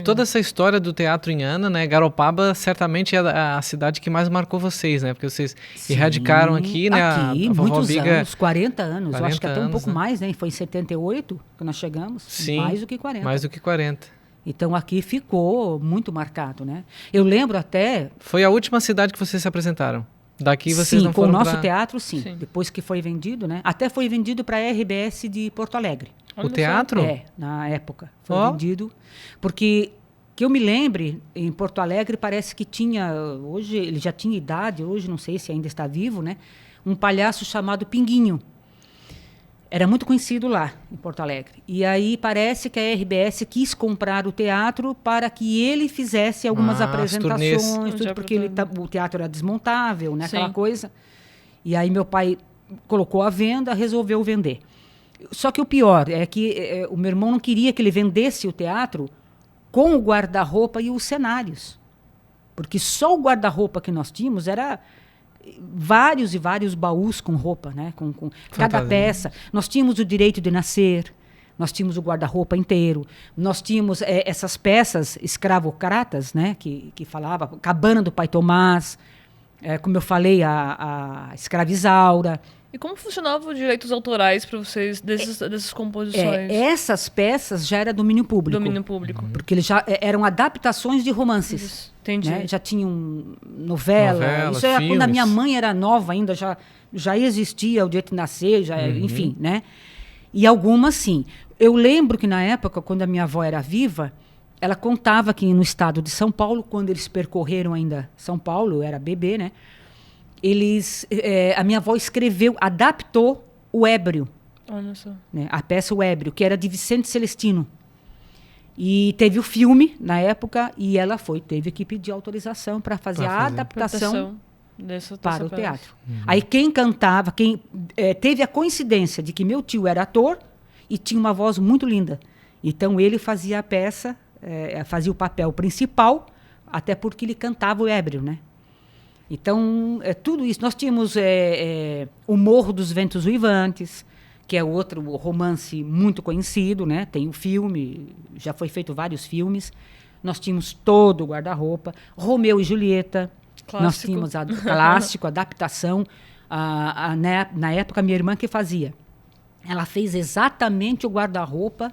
Toda essa história do teatro em Ana, né? Garopaba certamente é a cidade que mais marcou vocês, né? Porque vocês erradicaram aqui, né? Aqui, a Vovó muitos Biga... anos, 40 anos. Eu 40 acho que até um anos, pouco né? mais, né? Foi em 78 que nós chegamos. Sim, Mais do que 40. mais do que 40. Então aqui ficou muito marcado, né? Eu lembro até... Foi a última cidade que vocês se apresentaram? Daqui vocês sim, não com o foram nosso pra... teatro, sim. Sim. Depois que foi vendido, né? Até foi vendido para a RBS de Porto Alegre. Olha O só. teatro? É, na época. Foi Ó. vendido. Porque, que eu me lembre, em Porto Alegre parece que tinha... Hoje, ele já tinha idade, hoje não sei se ainda está vivo, né? Um palhaço chamado Pinguinho. Era muito conhecido lá, em Porto Alegre. E aí parece que a RBS quis comprar o teatro para que ele fizesse algumas Ah, as turnês. apresentações, tudo, porque o teatro era desmontável, né? Aquela Sim. coisa. E aí meu pai colocou à venda, resolveu vender. Só que o pior é que o meu irmão não queria que ele vendesse o teatro com o guarda-roupa e os cenários. Porque só o guarda-roupa que nós tínhamos era vários e vários baús com roupa, né? Com cada Fantasia. peça. Nós tínhamos o direito de nascer, nós tínhamos o guarda-roupa inteiro, nós tínhamos essas peças escravocratas, né? Que falava, Cabana do Pai Tomás, como eu falei, a Escravizaura. E como funcionavam os direitos autorais para vocês dessas composições? Essas peças já era domínio público. Domínio público. Porque eles já eram adaptações de romances. Isso. Entendi. Né? Já tinham novela. Isso era quando a filmes. minha mãe era nova ainda, já existia o Direito de Nascer, enfim, né? E algumas sim. Eu lembro que na época, quando a minha avó era viva, ela contava que no estado de São Paulo, quando eles percorreram ainda São Paulo, eu era bebê, né? A minha avó adaptou o Ébrio, Olha só. né? A peça O Ébrio, que era de Vicente Celestino. E teve o filme na época e ela teve que pedir autorização para fazer a adaptação para o peça. teatro. Aí quem cantava, teve a coincidência de que meu tio era ator e tinha uma voz muito linda. Então ele fazia a peça, fazia o papel principal, até porque ele cantava o Ébrio, né? Então, tudo isso. Nós tínhamos O Morro dos Ventos Uivantes, que é outro romance muito conhecido, né? Tem o filme, já foi feito vários filmes. Nós tínhamos todo o guarda-roupa. Romeu e Julieta. Clássico. Nós tínhamos a clássico, adaptação. Na época, minha irmã que fazia. Ela fez exatamente o guarda-roupa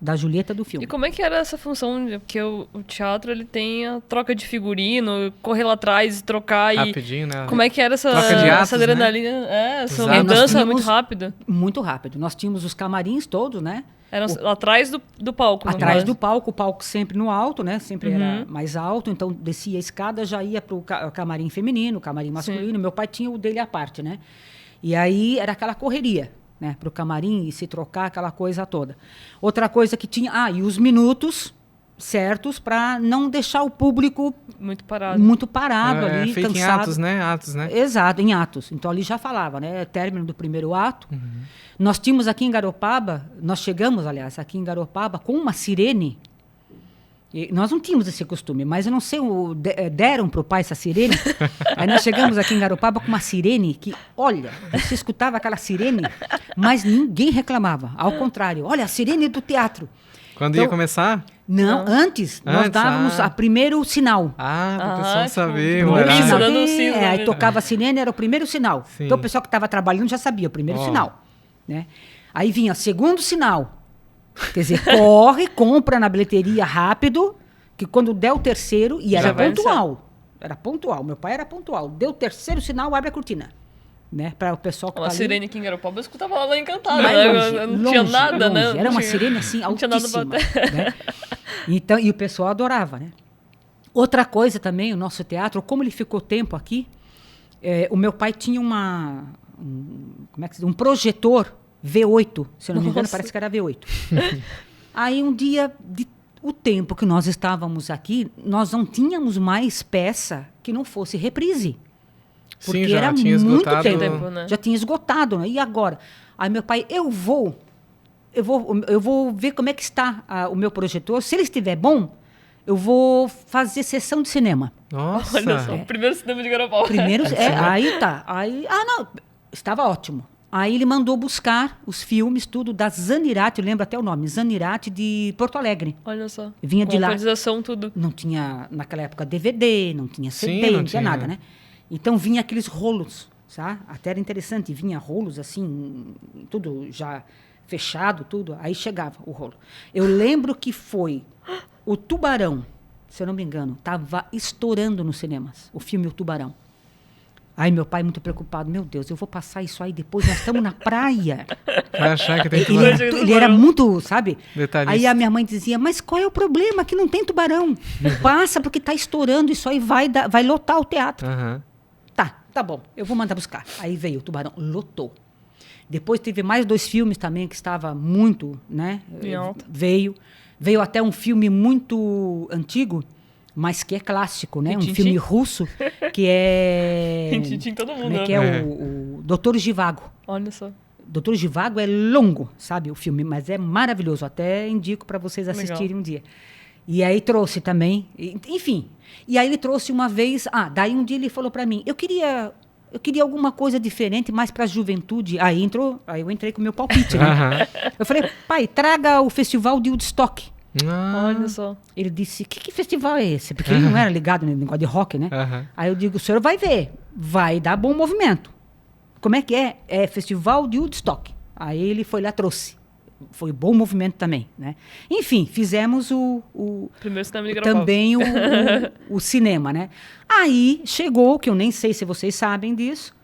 da Julieta do filme. E como é que era essa função? Porque o teatro, ele tem a troca de figurino, correr lá atrás e trocar. Rapidinho, né? Como é que era essa, Troca de atos, essa adrenalina? Essa Exato. mudança Nós muito tínhamos- rápida. Muito rápido. Nós tínhamos os camarins todos, né? Era lá atrás do palco. no Atrás caso. do palco, o palco sempre no alto, né? Sempre era mais alto, então descia a escada, já ia para o camarim feminino, o camarim masculino. Meu pai tinha o dele à parte, né? E aí era aquela correria, né? Para o camarim e se trocar, aquela coisa toda. Outra coisa que tinha... e os minutos certos para não deixar o público Muito parado. muito parado ali, feito em cansado. atos, né? Atos, né? Exato, em atos. Então ali já falava, né? Término do primeiro ato. Nós tínhamos aqui em Garopaba, nós chegamos, aliás, aqui em Garopaba com uma sirene. E nós não tínhamos esse costume, mas eu não sei, deram para o pai essa sirene. Aí nós chegamos aqui em Garopaba com uma sirene que, olha, você escutava aquela sirene, mas ninguém reclamava. Ao contrário, olha, a sirene do teatro. Quando Então, ia começar? Não, antes, nós Antes, dávamos a primeiro sinal. Para o pessoal tipo, saber o primeiro horário. sinal. Dando um sino, Aí né? tocava a sirene, era o primeiro sinal. Sim. Então o pessoal que estava trabalhando já sabia, o primeiro sinal. Né? Aí vinha segundo sinal. Quer dizer, corre, compra na bilheteria rápido, que quando der o terceiro, e Já era vai pontual. Era pontual, meu pai era pontual. Deu o terceiro sinal, abre a cortina. Né? Para o pessoal que Uma tá ali. sirene aqui em Garopaba, eu escutava ela lá encantada, Mais né? longe, Não tinha longe, nada, né? longe. Era Não uma tinha- sirene assim, não tinha nada pra altíssima. Né? Então, e o pessoal adorava, né? Outra coisa também, o nosso teatro, como ele ficou tempo aqui, o meu pai tinha como é que se diz? Um projetor V8, se eu não me engano, Nossa. parece que era V8. Aí um dia, o tempo que nós estávamos aqui, nós não tínhamos mais peça que não fosse reprise. Porque Sim, já era tinha muito esgotado. tempo. né? Já tinha esgotado, né? E agora? Aí meu pai, eu vou ver como é que está o meu projetor. Se ele estiver bom, eu vou fazer sessão de cinema. Nossa. Olha só, o primeiro cinema de Garopaba. Primeiro, aí tá. Aí, não, estava ótimo. Aí ele mandou buscar os filmes, tudo, da Zanirati, eu lembro até o nome, Zanirati de Porto Alegre. Olha só. Vinha Com de lá. localização, tudo. Não tinha, naquela época, DVD, não tinha CD, Sim, não não tinha tinha. nada, né? Então vinha aqueles rolos, sabe? Até era interessante, vinha rolos assim, tudo já fechado, tudo. Aí chegava o rolo. Eu lembro que foi o Tubarão, se eu não me engano, estava estourando nos cinemas, o filme O Tubarão. Aí meu pai muito preocupado, meu Deus, eu vou passar isso aí depois, nós estamos na praia. Vai achar que tem Ele, tubarão. ele era muito, sabe? Detalhista. Aí a minha mãe dizia, mas qual é o problema? Que não tem tubarão. Passa porque está estourando, isso aí vai lotar o teatro. Aham. Tá bom, eu vou mandar buscar. Aí veio o Tubarão, lotou. Depois teve mais 2 filmes também que estava muito, né? Em alta. Veio até um filme muito antigo, mas que é clássico, né? Um Tintim. filme russo, que é... Tintim todo mundo, Como é que né? é? O Doutor Zhivago. Olha só. Doutor Zhivago é longo, sabe, o filme, mas é maravilhoso. Até indico para vocês Legal. assistirem um dia. E aí trouxe também, enfim. E aí ele trouxe uma vez, daí um dia ele falou para mim, eu queria alguma coisa diferente, mais para a juventude. Aí eu entrei com o meu palpite, né? Aham. Eu falei, pai, traga o festival de Woodstock. Olha só. Ele disse, que festival é esse? Porque ele não era ligado no negócio de rock, né? Aham. Aí eu digo, o senhor vai ver, vai dar bom movimento. Como é que é? É Festival de Woodstock. Aí ele foi lá, trouxe. Foi bom movimento também, né? Enfim, fizemos Primeiro cinema de Garopaba. também o cinema, né? Aí chegou, que eu nem sei se vocês sabem disso,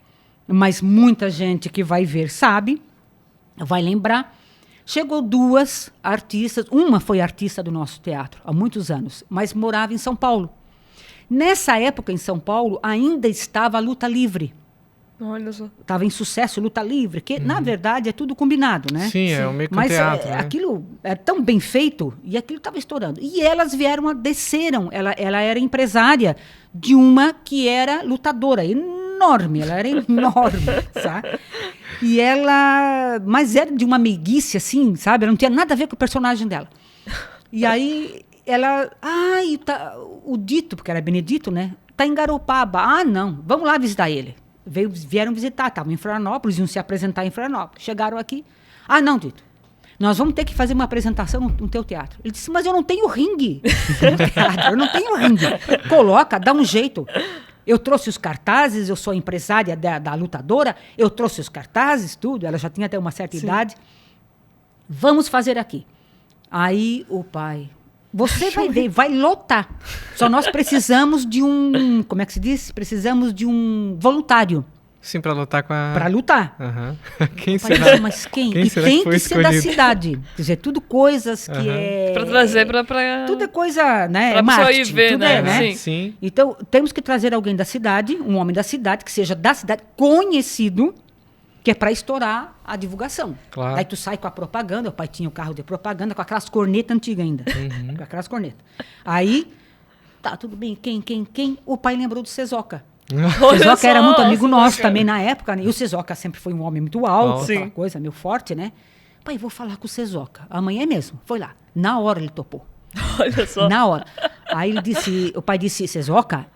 mas muita gente que vai ver sabe, vai lembrar. Chegou 2 artistas, uma foi artista do nosso teatro há muitos anos, mas morava em São Paulo. Nessa época, em São Paulo, ainda estava a luta livre. Olha só. Estava em sucesso, luta livre, que na verdade é tudo combinado, né? Sim, é meio que um Mas teatro, né? aquilo é tão bem feito e aquilo estava estourando. E elas desceram. Ela era empresária de uma que era lutadora, enorme, ela era enorme, sabe? Mas era de uma meiguice, assim, sabe? Ela não tinha nada a ver com o personagem dela. E aí ela, o Dito, porque era Benedito, né? Tá em Garopaba. Não, vamos lá visitar ele. Vieram visitar, estavam em Florianópolis, iam se apresentar em Florianópolis. Chegaram aqui. Não, Dito, nós vamos ter que fazer uma apresentação no teu teatro. Ele disse, mas eu não tenho ringue no teatro, eu não tenho ringue. Coloca, dá um jeito. Eu trouxe os cartazes, eu sou empresária da lutadora, eu trouxe os cartazes, tudo, ela já tinha até uma certa idade. Vamos fazer aqui. Aí o pai, você vai ver, vai lotar. Só nós precisamos de um, como é que se diz? Precisamos de um voluntário Sim, pra lutar com a... para lutar. Aham. Quem Eu falei, será? mas quem? Quem E será tem que foi que ser da escolhido? cidade. Quer dizer, tudo coisas que Aham. é... Pra trazer pra... Tudo é coisa, né? Pra É pessoa ir marketing, ver, tudo né? é, né? Sim. Sim. Então, temos que trazer alguém da cidade, um homem da cidade, que seja da cidade, conhecido, que é para estourar a divulgação. Claro. Daí tu sai com a propaganda, o pai tinha o carro de propaganda, com aquelas cornetas antigas ainda. Com aquelas cornetas. Aí, tá, tudo bem, quem? O pai lembrou do Cezoca. O Olha Cezoca era só, muito amigo nosso Cezoca. também na época, né? E o Cezoca sempre foi um homem muito alto, Sim. aquela coisa meio forte, né? Pai, vou falar com o Cezoca. Amanhã mesmo. Foi lá. Na hora ele topou. Olha só. Na hora. Aí ele disse, o pai disse, Cezoca,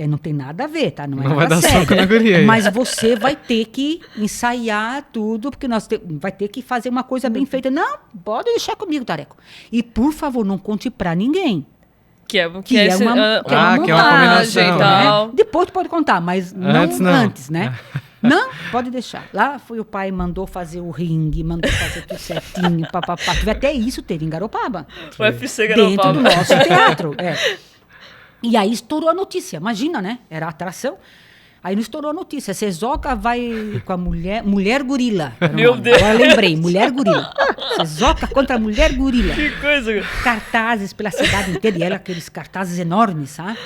não tem nada a ver, tá? Não é Não nada vai dar sério. soco na guria aí. Mas você vai ter que ensaiar tudo, porque vai ter que fazer uma coisa bem feita. Não, pode deixar comigo, Tareco. E, por favor, não conte pra ninguém. Que é Que é esse, uma que é uma montagem combinação, e né? tal. Depois tu pode contar, mas Antes, não. antes, né? Não, pode deixar. Lá foi o pai, mandou fazer o ringue, mandou fazer tudo certinho, papapá. Até isso teve em Garopaba. O UFC Dentro do Garopaba. nosso teatro. E aí estourou a notícia, imagina, né? Era a atração. Aí não estourou a notícia. Cezoca vai com a mulher gorila. Era o Meu nome. Deus. Agora eu lembrei, mulher gorila. Cezoca contra a mulher gorila. Que coisa. Cartazes pela cidade inteira. E era aqueles cartazes enormes, sabe?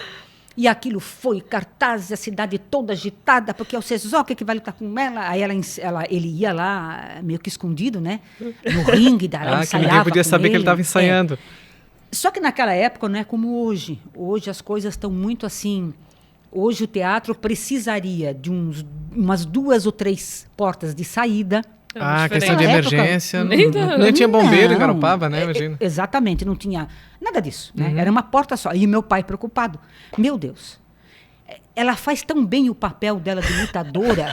E aquilo foi, cartazes, a cidade toda agitada, porque é o Cezoca que vai lutar com ela. Aí ele ia lá, meio que escondido, né? No ringue, daí ela Que ensaiava ninguém podia com saber que ele estava É. ensaiando. Só que naquela época não é como hoje. Hoje as coisas estão muito assim. Hoje o teatro precisaria de umas 2 ou 3 portas de saída. Questão de Naquela época, emergência. nem Nem tinha bombeiro em Não. Garopaba, né? Imagina. Exatamente, não tinha nada disso. Né? Era uma porta só. E meu pai preocupado. Meu Deus, ela faz tão bem o papel dela de lutadora,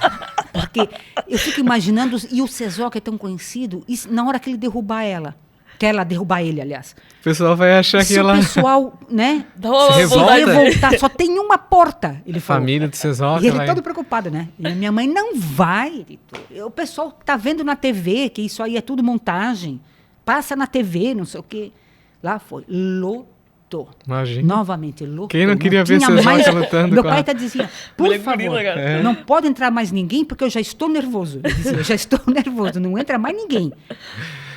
porque eu fico imaginando, e o Cezoca é tão conhecido, e na hora que ele derrubar ela, que ela derrubar ele, aliás. O pessoal vai achar que Se ela... o pessoal, né, Dá uma Se revolta. revoltar, só tem uma porta, ele falou. Família do Cezoca E ele vai... todo preocupado, né? E a minha mãe, não vai, Vitor. O pessoal tá vendo na TV que isso aí é tudo montagem. Passa na TV, não sei o quê. Lá foi, lotou. Imagina. Novamente, lotou. Quem não queria ver tinha Cezoca mais... lutando Meu com pai a- até dizia, por Mulher favor, gorila, cara. não pode entrar mais ninguém porque eu já estou nervoso. Ele dizia, eu já estou nervoso, não entra mais ninguém.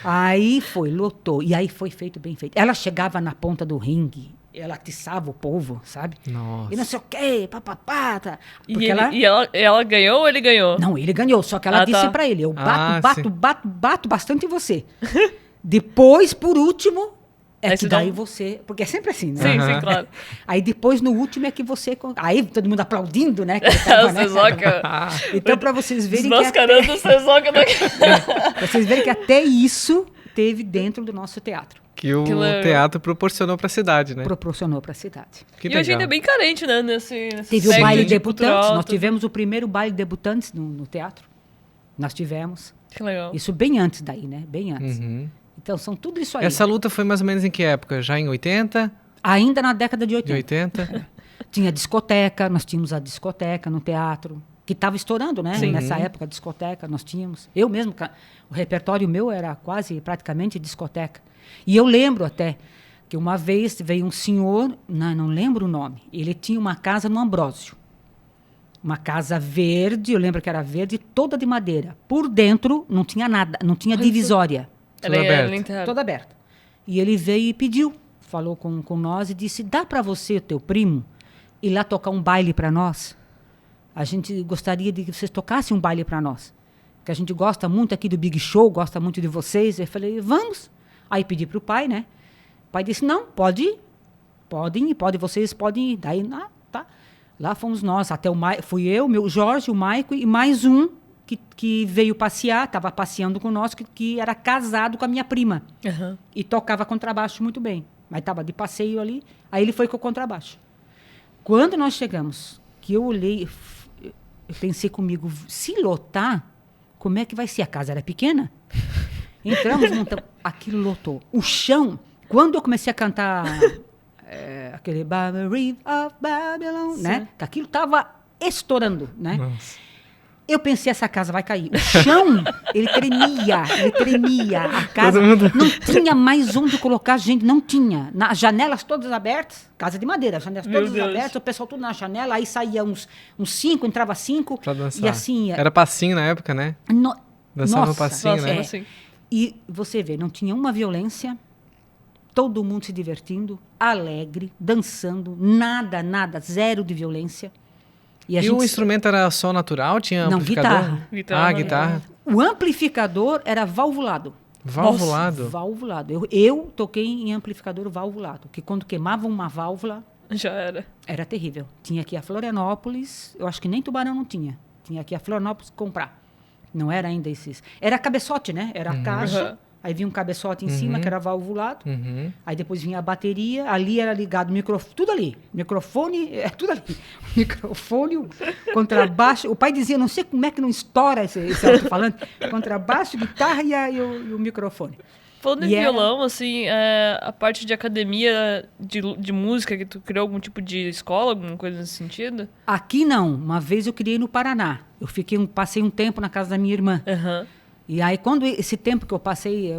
Aí foi, lotou. E aí foi feito, bem feito. Ela chegava na ponta do ringue, ela atiçava o povo, sabe? Nossa. E não sei o quê, papapá. Tá. E, Porque ela ganhou ou ele ganhou? Não, ele ganhou, só que ela Ah, disse tá. pra ele, eu Ah, bato bastante em você. Depois, por último, é Aí que você dá daí um- você... Porque é sempre assim, né? Sim, Aham. sim, claro. Aí depois, no último, é que você... Aí todo mundo aplaudindo, né? que ele tava, O né? Cezoca Então, pra vocês verem que até, desmascarando o Cezoca daqui. pra vocês verem que até isso teve dentro do nosso teatro. Que o Que legal. teatro proporcionou pra cidade, né? Proporcionou pra cidade. Que E hoje legal. ainda é bem carente, né? Nesse Teve o segmento baile de debutantes. cultural, Nós tudo. tivemos o primeiro baile debutantes no teatro. Nós tivemos. Que legal. Isso bem antes daí, né? Bem antes. Uhum. Então, são tudo isso aí. Essa luta foi mais ou menos em que época? Já em 80? Ainda na década de De 80. 80? Tinha discoteca, nós tínhamos a discoteca no teatro, que estava estourando, né? Sim. Nessa época, a discoteca, nós tínhamos. Eu mesmo, o repertório meu era quase, praticamente, discoteca. E eu lembro até que uma vez veio um senhor, não lembro o nome, ele tinha uma casa no Ambrósio. Uma casa verde, eu lembro que era verde, toda de madeira. Por dentro, não tinha nada, não tinha divisória. Tudo Ela aberto. é enterrada. Toda aberta. E ele veio e pediu, falou com nós e disse, dá para você, teu primo, ir lá tocar um baile para nós? A gente gostaria de que vocês tocassem um baile para nós. Porque a gente gosta muito aqui do Big Show, gosta muito de vocês. Eu falei, vamos. Aí pedi para o pai, né? O pai disse, não, pode ir. Vocês podem ir. Daí, tá. Lá fomos nós, até fui eu, meu Jorge, o Maico e mais um que veio passear, estava passeando conosco, que era casado com a minha prima. Aham. E tocava contrabaixo muito bem. Mas estava de passeio ali. Aí ele foi com o contrabaixo. Quando nós chegamos, que eu olhei, eu pensei comigo, se lotar, como é que vai ser? A casa era pequena. Entramos, montamos, aquilo lotou. O chão, quando eu comecei a cantar aquele Babylon, of Babylon, né? Que aquilo estava estourando, né? Nossa. Eu pensei, essa casa vai cair. O chão, ele tremia. A casa não tinha mais onde colocar gente, não tinha. As janelas todas abertas, casa de madeira, as janelas todas abertas, o pessoal tudo na janela, aí saía uns 5, entrava 5. Pra dançar. E assim... Era passinho na época, né? Dançava no passinho, né? Assim. E você vê, não tinha uma violência, todo mundo se divertindo, alegre, dançando, nada, zero de violência. E o instrumento era som natural? Tinha Não, amplificador? Guitarra. Guitarra. O amplificador era valvulado. Valvulado? Valvulado. Eu toquei em amplificador valvulado, que quando queimava uma válvula... Já era. Era terrível. Tinha aqui a Florianópolis, eu acho que nem Tubarão não tinha. Tinha aqui a Florianópolis comprar. Não era ainda esses... Era cabeçote, né? Era a caixa... Aí vinha um cabeçote em cima, que era valvulado. Aí depois vinha a bateria. Ali era ligado o microfone. Tudo ali. Microfone, tudo ali. Microfone, o contrabaixo. O pai dizia, não sei como é que não estoura esse alto-falante. Contrabaixo, guitarra e o microfone. Falando em violão, assim, a parte de academia de música, que tu criou algum tipo de escola, alguma coisa nesse sentido? Aqui não. Uma vez eu criei no Paraná. Eu passei um tempo na casa da minha irmã. E aí, quando esse tempo que eu passei,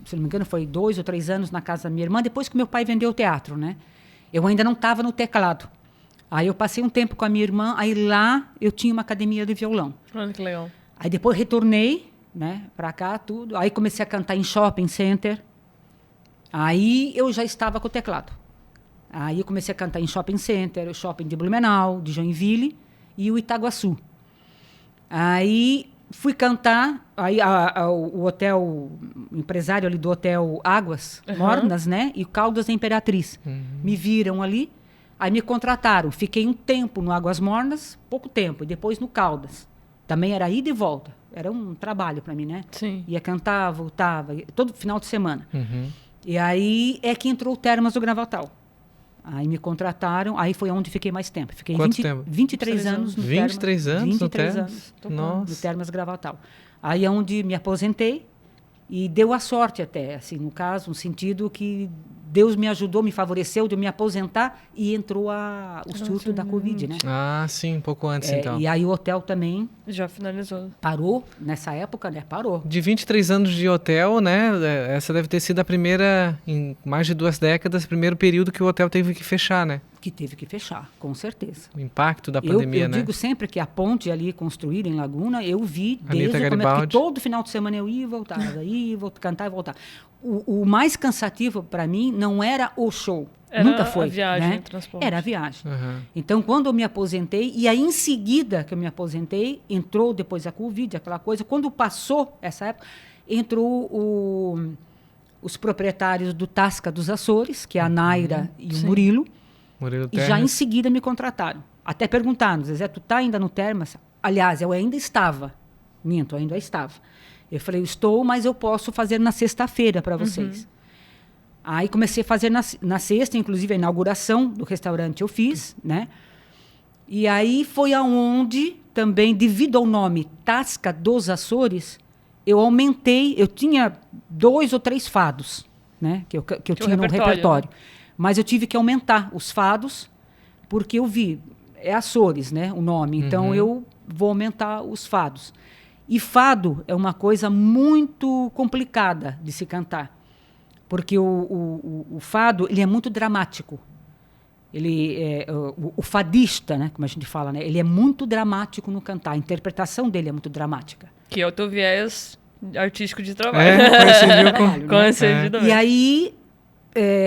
se não me engano, foi 2 ou 3 anos na casa da minha irmã, depois que meu pai vendeu o teatro, né? Eu ainda não estava no teclado. Aí eu passei um tempo com a minha irmã, aí lá eu tinha uma academia de violão. Olha que legal. Aí depois retornei, né, para cá, tudo. Aí comecei a cantar em shopping center. Aí eu já estava com o teclado. Aí eu comecei a cantar em shopping center, o shopping de Blumenau, de Joinville e o Itaguaçu. Aí... fui cantar, aí o hotel, o empresário ali do hotel Águas Mornas, né? E Caldas da Imperatriz. Me viram ali, aí me contrataram. Fiquei um tempo no Águas Mornas, pouco tempo, e depois no Caldas. Também era ida e volta. Era um trabalho para mim, né? Sim. Ia cantar, voltava, todo final de semana. E aí é que entrou o Termas do Gravatal. Aí me contrataram, aí foi onde fiquei mais tempo. Fiquei Quanto tempo? 23 anos no 23 Termas. anos 23 no anos Nossa. no Termas Gravatal. Aí é onde me aposentei e deu a sorte até, assim, no caso, no sentido que Deus me ajudou, me favoreceu de eu me aposentar e entrou o surto da Covid, né? Ah, sim, um pouco antes, então. E aí o hotel também Já finalizou. parou, nessa época, né? Parou. De 23 anos de hotel, né? Essa deve ter sido a primeira, em mais de 2 décadas, primeiro período que o hotel teve que fechar, né? Que teve que fechar, com certeza. O impacto da pandemia, eu né? digo sempre que a ponte ali construída em Laguna, eu vi Anitta desde o começo, Garibaldi. que todo final de semana eu ia e voltava, cantar e voltar. O mais cansativo para mim não era o show, Era nunca foi. a viagem, né? o transporte. Era a viagem. Uhum. Então, quando eu me aposentei, e aí em seguida que eu me aposentei, entrou depois a Covid, aquela coisa, quando passou essa época, entrou os proprietários do Tasca dos Açores, que é a Naira e o Murilo, Murilo e já Termas. em seguida me contrataram. Até perguntaram, Zezé, tu tá ainda no Termas? Aliás, eu ainda estava. Minto, eu ainda estava. Eu falei, eu estou, mas eu posso fazer na sexta-feira para vocês. Aí comecei a fazer na sexta, inclusive a inauguração do restaurante eu fiz, né? E aí foi aonde também, devido ao nome Tasca dos Açores, eu aumentei, eu tinha 2 ou 3 fados, né? Que eu tinha no repertório. Né? Mas eu tive que aumentar os fados, porque eu vi, é Açores, né? O nome. Então eu vou aumentar os fados. E fado é uma coisa muito complicada de se cantar, porque o fado ele é muito dramático. O fadista, né, como a gente fala, né, ele é muito dramático no cantar. A interpretação dele é muito dramática. Que é o teu viés artístico de trabalho. Coincidiu com... E aí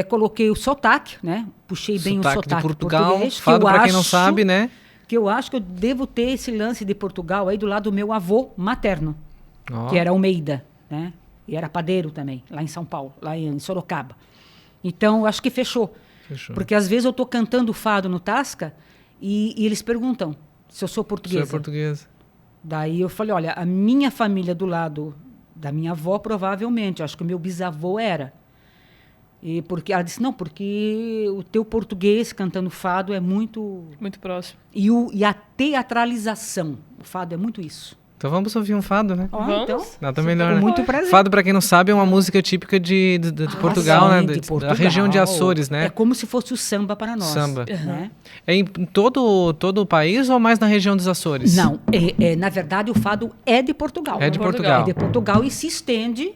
coloquei o sotaque, né? Puxei bem o sotaque de Portugal, português. fado para quem não sabe, né? Que eu acho que eu devo ter esse lance de Portugal aí do lado do meu avô materno, que era Almeida, né? E era padeiro também, lá em São Paulo, lá em Sorocaba. Então, eu acho que fechou. Porque às vezes eu estou cantando fado no Tasca e eles perguntam se eu sou portuguesa. Sou portuguesa. Daí eu falei, olha, a minha família do lado da minha avó, provavelmente, eu acho que o meu bisavô era. E porque ela disse, não, porque o teu português cantando fado é muito... Muito próximo. E a teatralização, o fado é muito isso. Então vamos ouvir um fado, né? Vamos? Então, Nada melhor, né? muito prazer. Fado, pra quem não sabe, é uma música típica de Portugal, sim, né? de Da Portugal. região de Açores, né? É como se fosse o samba para nós. Samba. Né? É em todo o país ou mais na região dos Açores? Não, na verdade o fado é de Portugal. É de Portugal. Portugal. É de Portugal e se estende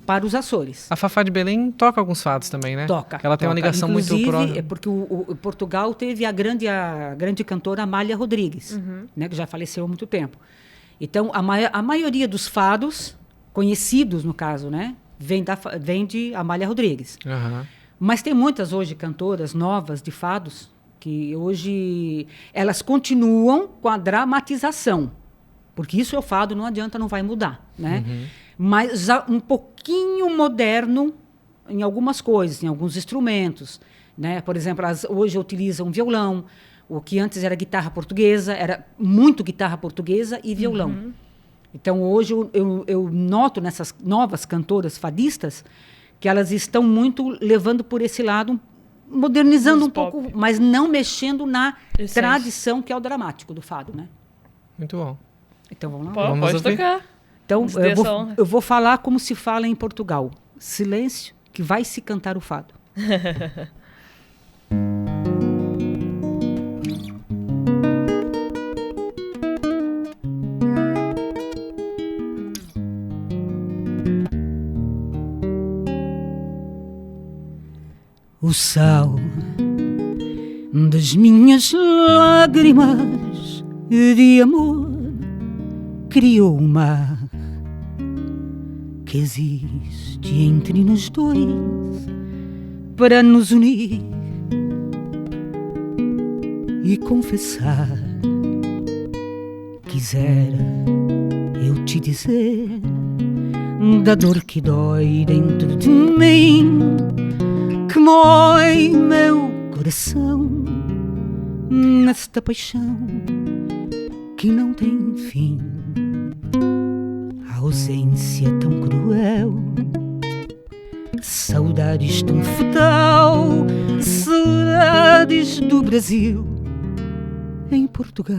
para os Açores. A Fafá de Belém toca alguns fados também, né? Toca. Ela tem uma toca. ligação Inclusive, muito próxima. é porque o Portugal teve a grande cantora Amália Rodrigues, né, que já faleceu há muito tempo. Então, a maioria dos fados, conhecidos no caso, né, vem de Amália Rodrigues. Aham. Mas tem muitas hoje cantoras novas de fados que hoje elas continuam com a dramatização. Porque isso é o fado, não adianta, não vai mudar, né? Mas já um pouquinho moderno em algumas coisas, em alguns instrumentos, né? Por exemplo, hoje utilizam violão, o que antes era guitarra portuguesa, era muito guitarra portuguesa e violão. Então, hoje eu noto nessas novas cantoras fadistas que elas estão muito levando por esse lado, modernizando Mais um pop. pouco, mas não mexendo na Essência. tradição que é o dramático do fado, né? Muito bom. Então, vamos lá. Vamos Pode ouvir? tocar. Então, Nos dê essa honra. eu vou falar como se fala em Portugal. Silêncio, que vai se cantar o fado. O sal das minhas lágrimas de amor criou o mar que existe entre nós dois para nos unir e confessar. Quisera eu te dizer da dor que dói dentro de mim, que mói meu coração nesta paixão que não tem fim. A ausência tão cruel, saudades tão fatal, saudades do Brasil em Portugal.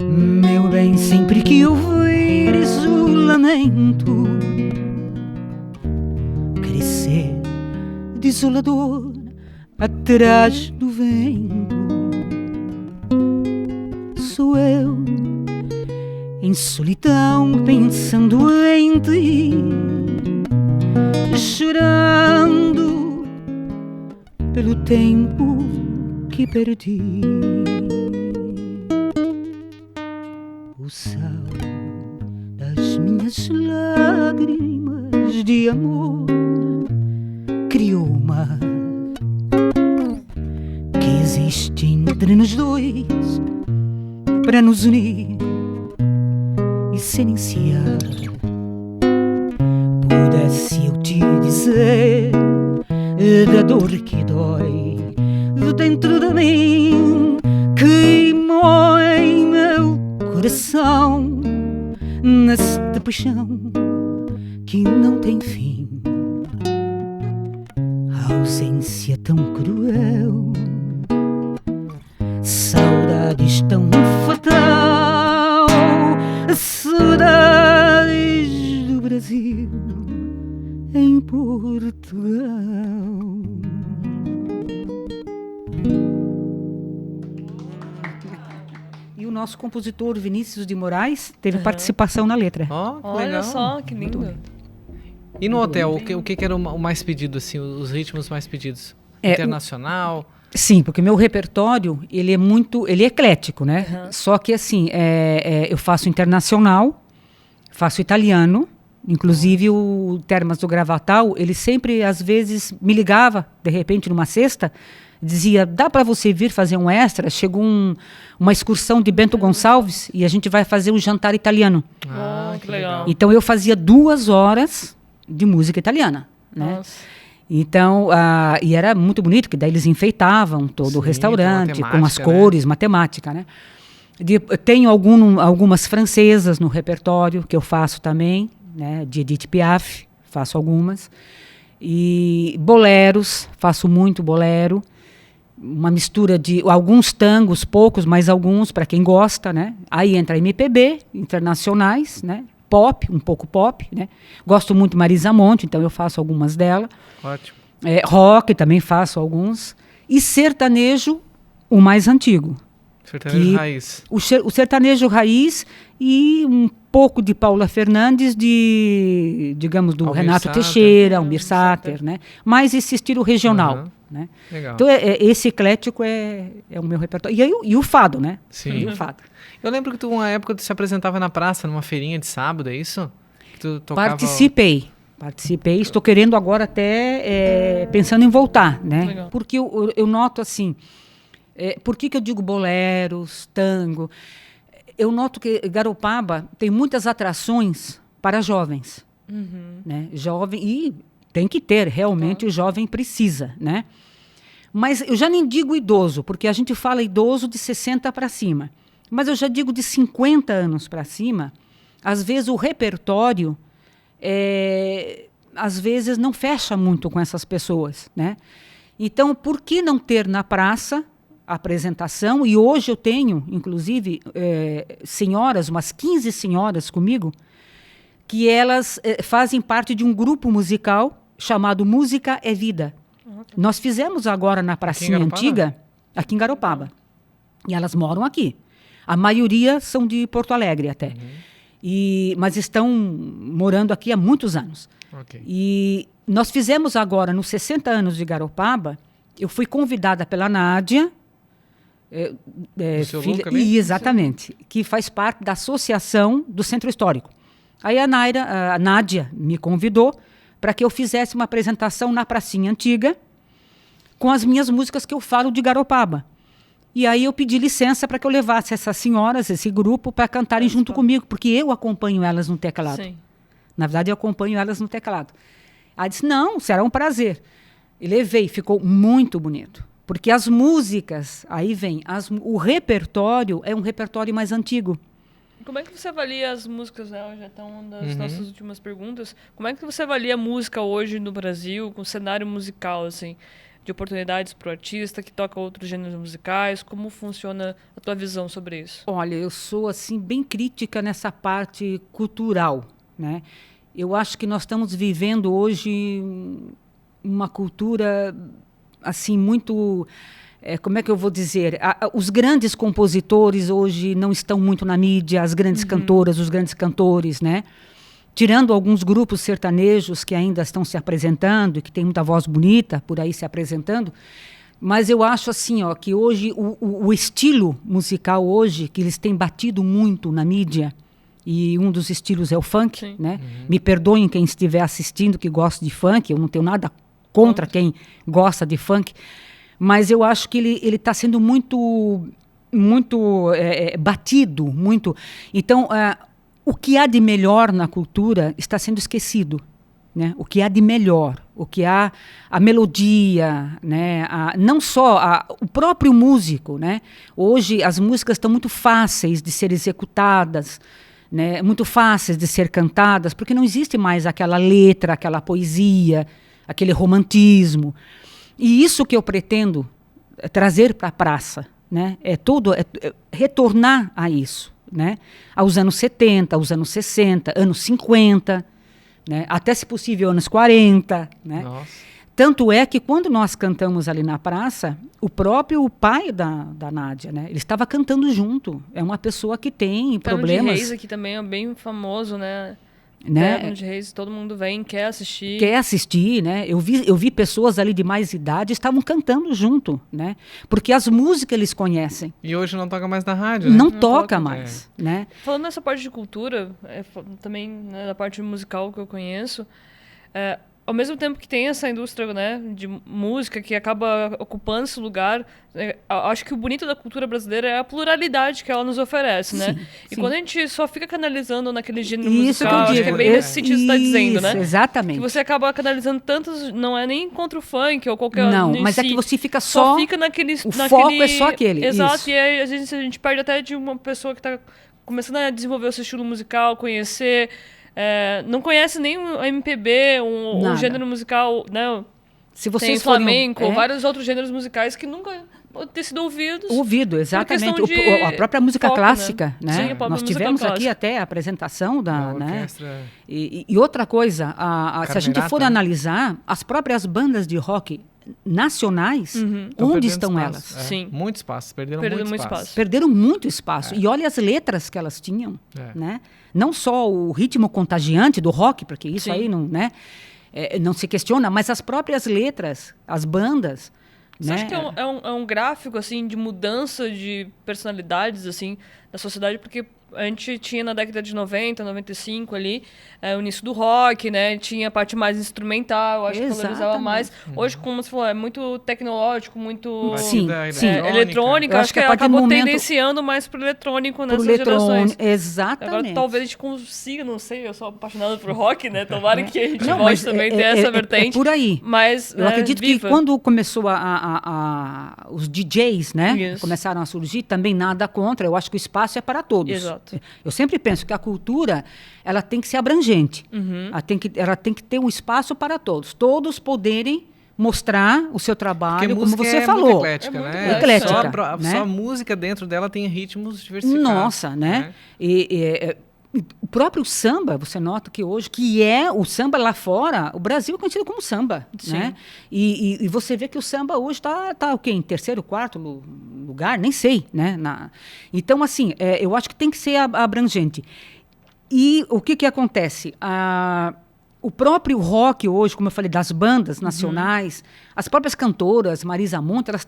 Meu bem, sempre que ouvires o lamento crescer desolador atrás do vento, sou eu em solidão pensando em ti, chorando pelo tempo que perdi. O sal das minhas lágrimas de amor criou o mar que existe entre nós dois para nos unir e silenciar. Pudesse eu te dizer da dor que dói dentro de mim, que mói meu coração nesta paixão que não tem fim. A ausência tão cruel, saudades tão fatal, saudades do Brasil em Portugal. E o nosso compositor Vinícius de Moraes teve participação na letra. Ó, que Olha legal. só, que lindo. E no hotel, o que era o mais pedido, assim, os ritmos mais pedidos? Internacional? Sim, porque meu repertório, ele é eclético, né? Só que assim, eu faço internacional, faço italiano, inclusive o Termas do Gravatal, ele sempre, às vezes, me ligava, de repente, numa sexta, dizia, dá para você vir fazer um extra? Chegou uma excursão de Bento Gonçalves e a gente vai fazer um jantar italiano. Oh, que legal. Então eu fazia 2 horas de música italiana, né? Nossa. Então, e era muito bonito, que daí eles enfeitavam todo Sim, o restaurante, com a com as temática, cores, matemática, né? Tenho algumas francesas no repertório, que eu faço também, né? De Edith Piaf, faço algumas. E boleros, faço muito bolero. uma mistura de alguns tangos, poucos, mas alguns para quem gosta, né? Aí entra MPB, internacionais, né? Pop, um pouco pop, né? Gosto muito de Marisa Monte, então eu faço algumas dela. Ótimo. Rock também faço alguns. E sertanejo, o mais antigo. Sertanejo raiz. O sertanejo raiz e um pouco de Paula Fernandes, digamos, do Almir Renato Sater. Teixeira, Almir Sater, né? Mais esse estilo regional. Aham. Né? Legal. Então, esse eclético é o meu repertório. E o fado, né? Sim. E o fado. Eu lembro que uma época tu se apresentava na praça, numa feirinha de sábado, é isso? Que tu tocava... Participei. Estou querendo agora até, pensando em voltar, né? Legal. Porque eu noto assim, por que eu digo boleros, tango? Eu noto que Garopaba tem muitas atrações para jovens, né? Jovem, e tem que ter, realmente o jovem precisa, né? Mas eu já nem digo idoso, porque a gente fala idoso de 60 para cima. Mas eu já digo de 50 anos para cima, às vezes o repertório às vezes não fecha muito com essas pessoas, né? Então, por que não ter na praça a apresentação? E hoje eu tenho, inclusive, senhoras, umas 15 senhoras comigo, que elas fazem parte de um grupo musical chamado Música é Vida. Nós fizemos agora na pracinha antiga, aqui em Garopaba. E elas moram aqui. A maioria são de Porto Alegre até. Mas estão morando aqui há muitos anos. Okay. E nós fizemos agora, nos 60 anos de Garopaba, eu fui convidada pela Nádia, do seu filha, Luca mesmo? exatamente, que faz parte da Associação do Centro Histórico. Aí a Nádia me convidou para que eu fizesse uma apresentação na pracinha antiga com as minhas músicas que eu falo de Garopaba. E aí eu pedi licença para que eu levasse essas senhoras, esse grupo, para cantarem junto comigo, porque eu acompanho elas no teclado. Sim. Na verdade, eu acompanho elas no teclado. Aí disse, não, será um prazer. E levei, ficou muito bonito. Porque as músicas, aí vem, o repertório é um repertório mais antigo. Como é que você avalia as músicas, né? Já estão uma das nossas últimas perguntas. Como é que você avalia a música hoje no Brasil, com o cenário musical, assim, de oportunidades para o artista que toca outros gêneros musicais? Como funciona a tua visão sobre isso? Olha, eu sou assim bem crítica nessa parte cultural, né? Eu acho que nós estamos vivendo hoje uma cultura assim muito, como é que eu vou dizer? Os grandes compositores hoje não estão muito na mídia, as grandes cantoras, os grandes cantores, né? Tirando alguns grupos sertanejos que ainda estão se apresentando e que tem muita voz bonita por aí se apresentando, mas eu acho assim, ó, que hoje o estilo musical hoje que eles têm batido muito na mídia, e um dos estilos é o funk, Sim. né? Me perdoem quem estiver assistindo que gosta de funk, eu não tenho nada contra quem gosta de funk, mas eu acho que ele está sendo muito batido, muito. Então, o que há de melhor na cultura está sendo esquecido, né? O que há de melhor, o que há a melodia, né? Não só o próprio músico, né? Hoje as músicas estão muito fáceis de ser executadas, né? Muito fáceis de ser cantadas, porque não existe mais aquela letra, aquela poesia, aquele romantismo. E isso que eu pretendo trazer para a praça, né? Retornar a isso, né? Aos anos 70, aos anos 60, anos 50, né? Até, se possível, anos 40. Né? Nossa. Tanto é que, quando nós cantamos ali na praça, o próprio pai da Nádia, né? Ele estava cantando junto. É uma pessoa que tem problemas. O de Reis aqui também é bem famoso, né? Né? De Reis, todo mundo vem, quer assistir. Quer assistir, né? Eu vi pessoas ali de mais idade estavam cantando junto, né? Porque as músicas eles conhecem. E hoje não toca mais na rádio, né? Não Não toca toca, mais, né? Falando nessa parte de cultura, também, né, da parte musical que eu conheço, ao mesmo tempo que tem essa indústria, né, de música que acaba ocupando esse lugar, acho que o bonito da cultura brasileira é a pluralidade que ela nos oferece, né? Sim, E sim. quando a gente só fica canalizando naquele gênero Isso musical, que eu acho digo. que é bem nesse sentido que você está dizendo, né? Isso, exatamente. Que você acaba canalizando tantos, não é nem contra o funk ou qualquer Não, em mas é si, que você fica só fica naquele... o foco é só aquele, Exato, isso. e aí às vezes a gente perde até de uma pessoa que está começando a desenvolver o seu estilo musical, conhecer... não conhece nem o MPB, um Nada. gênero musical, né, Se vocês Tem forem, flamenco, vários outros gêneros musicais que nunca podem ter sido ouvidos. Ouvido, exatamente. questão A própria música foco, clássica, né? Sim, a própria Nós música tivemos aqui clássica. até a apresentação da, Uma né? orquestra. E outra coisa, se a gente Carmerata, for né? analisar, as próprias bandas de rock nacionais, Tão onde perdendo estão espaço. elas? Sim. Muito espaço, perderam Perderam muito muito espaço. espaço. Perderam muito espaço. E olha as letras que elas tinham, É. né? Não só o ritmo contagiante do rock, porque isso Sim. aí não, né? Não se questiona, mas as próprias letras, as bandas, Você né? acha que é um gráfico, assim, de mudança de personalidades, assim, da sociedade? Porque a gente tinha na década de 90, 95 ali, o início do rock, né? Tinha a parte mais instrumental, eu acho que valorizava Exatamente. mais. Hoje, como você falou, é muito tecnológico, muito... Sim, Batida sim. eletrônica. Eu Acho acho que que a partir do acabou momento- tendenciando mais pro eletrônico Pro nessas eletrônico, gerações. exatamente. Agora, talvez a gente consiga, não sei, eu sou apaixonada por rock, né? Tomara que a gente Não, volte mas também ter essa vertente. É por aí. Mas, Eu acredito viva. que quando começou os DJs, né, Isso. começaram a surgir, também nada contra. Eu acho que o espaço é para todos. Exato. Eu sempre penso que a cultura, ela tem que ser abrangente. Uhum. Ela tem que ter um espaço para todos. Todos poderem mostrar o seu Porque trabalho, como música você é falou. muito eclética, É muito né? eclética, Só, né? só a música dentro dela tem ritmos diversificados. Nossa, né? E o próprio samba, você nota que hoje, que é o samba lá fora, o Brasil é conhecido como samba, Sim. né? E você vê que o samba hoje está o quê? Em terceiro, quarto lugar? Nem sei, né? Então, assim, eu acho que tem que ser abrangente. E o que acontece? O próprio rock hoje, como eu falei, das bandas nacionais, as próprias cantoras, Marisa Monte, elas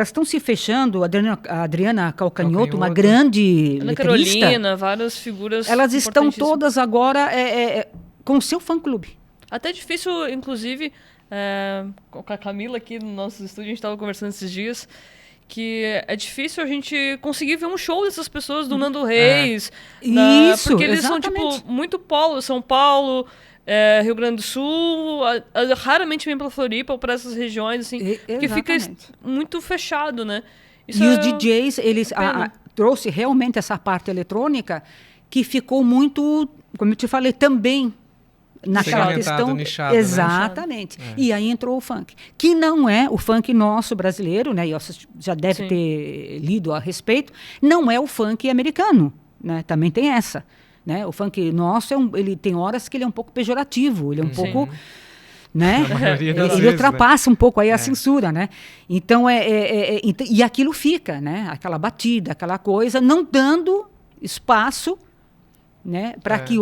estão se fechando. A Adriana Calcanhoto, uma Calcanhoto. grande Ana letrista, Carolina, várias figuras elas estão importantíssimas. todas agora com o seu fã-clube. Até difícil, inclusive, com a Camila aqui no nosso estúdio, a gente estava conversando esses dias, que é difícil a gente conseguir ver um show dessas pessoas do Nando Reis. Isso, porque eles são, exatamente. tipo, muito polo. São Paulo, Rio Grande do Sul, raramente vem pra Floripa ou pra essas regiões, assim, porque fica Exatamente. muito fechado, né? E os DJs, eles pena. trouxe realmente essa parte eletrônica que ficou muito, como eu te falei, também naquela Segmentado, questão. nichado, né? Exatamente. E aí entrou o funk, que não é o funk nosso brasileiro, né? E você já deve Sim. ter lido a respeito, não é o funk americano, né? Também tem essa. Né? O funk nosso, ele tem horas que ele é um pouco pejorativo, ele é um pouco... Né? Na maioria das Ele vezes, ultrapassa um pouco aí a censura, né? Então, e aquilo fica, né? Aquela batida, aquela coisa, não dando espaço, né? Para que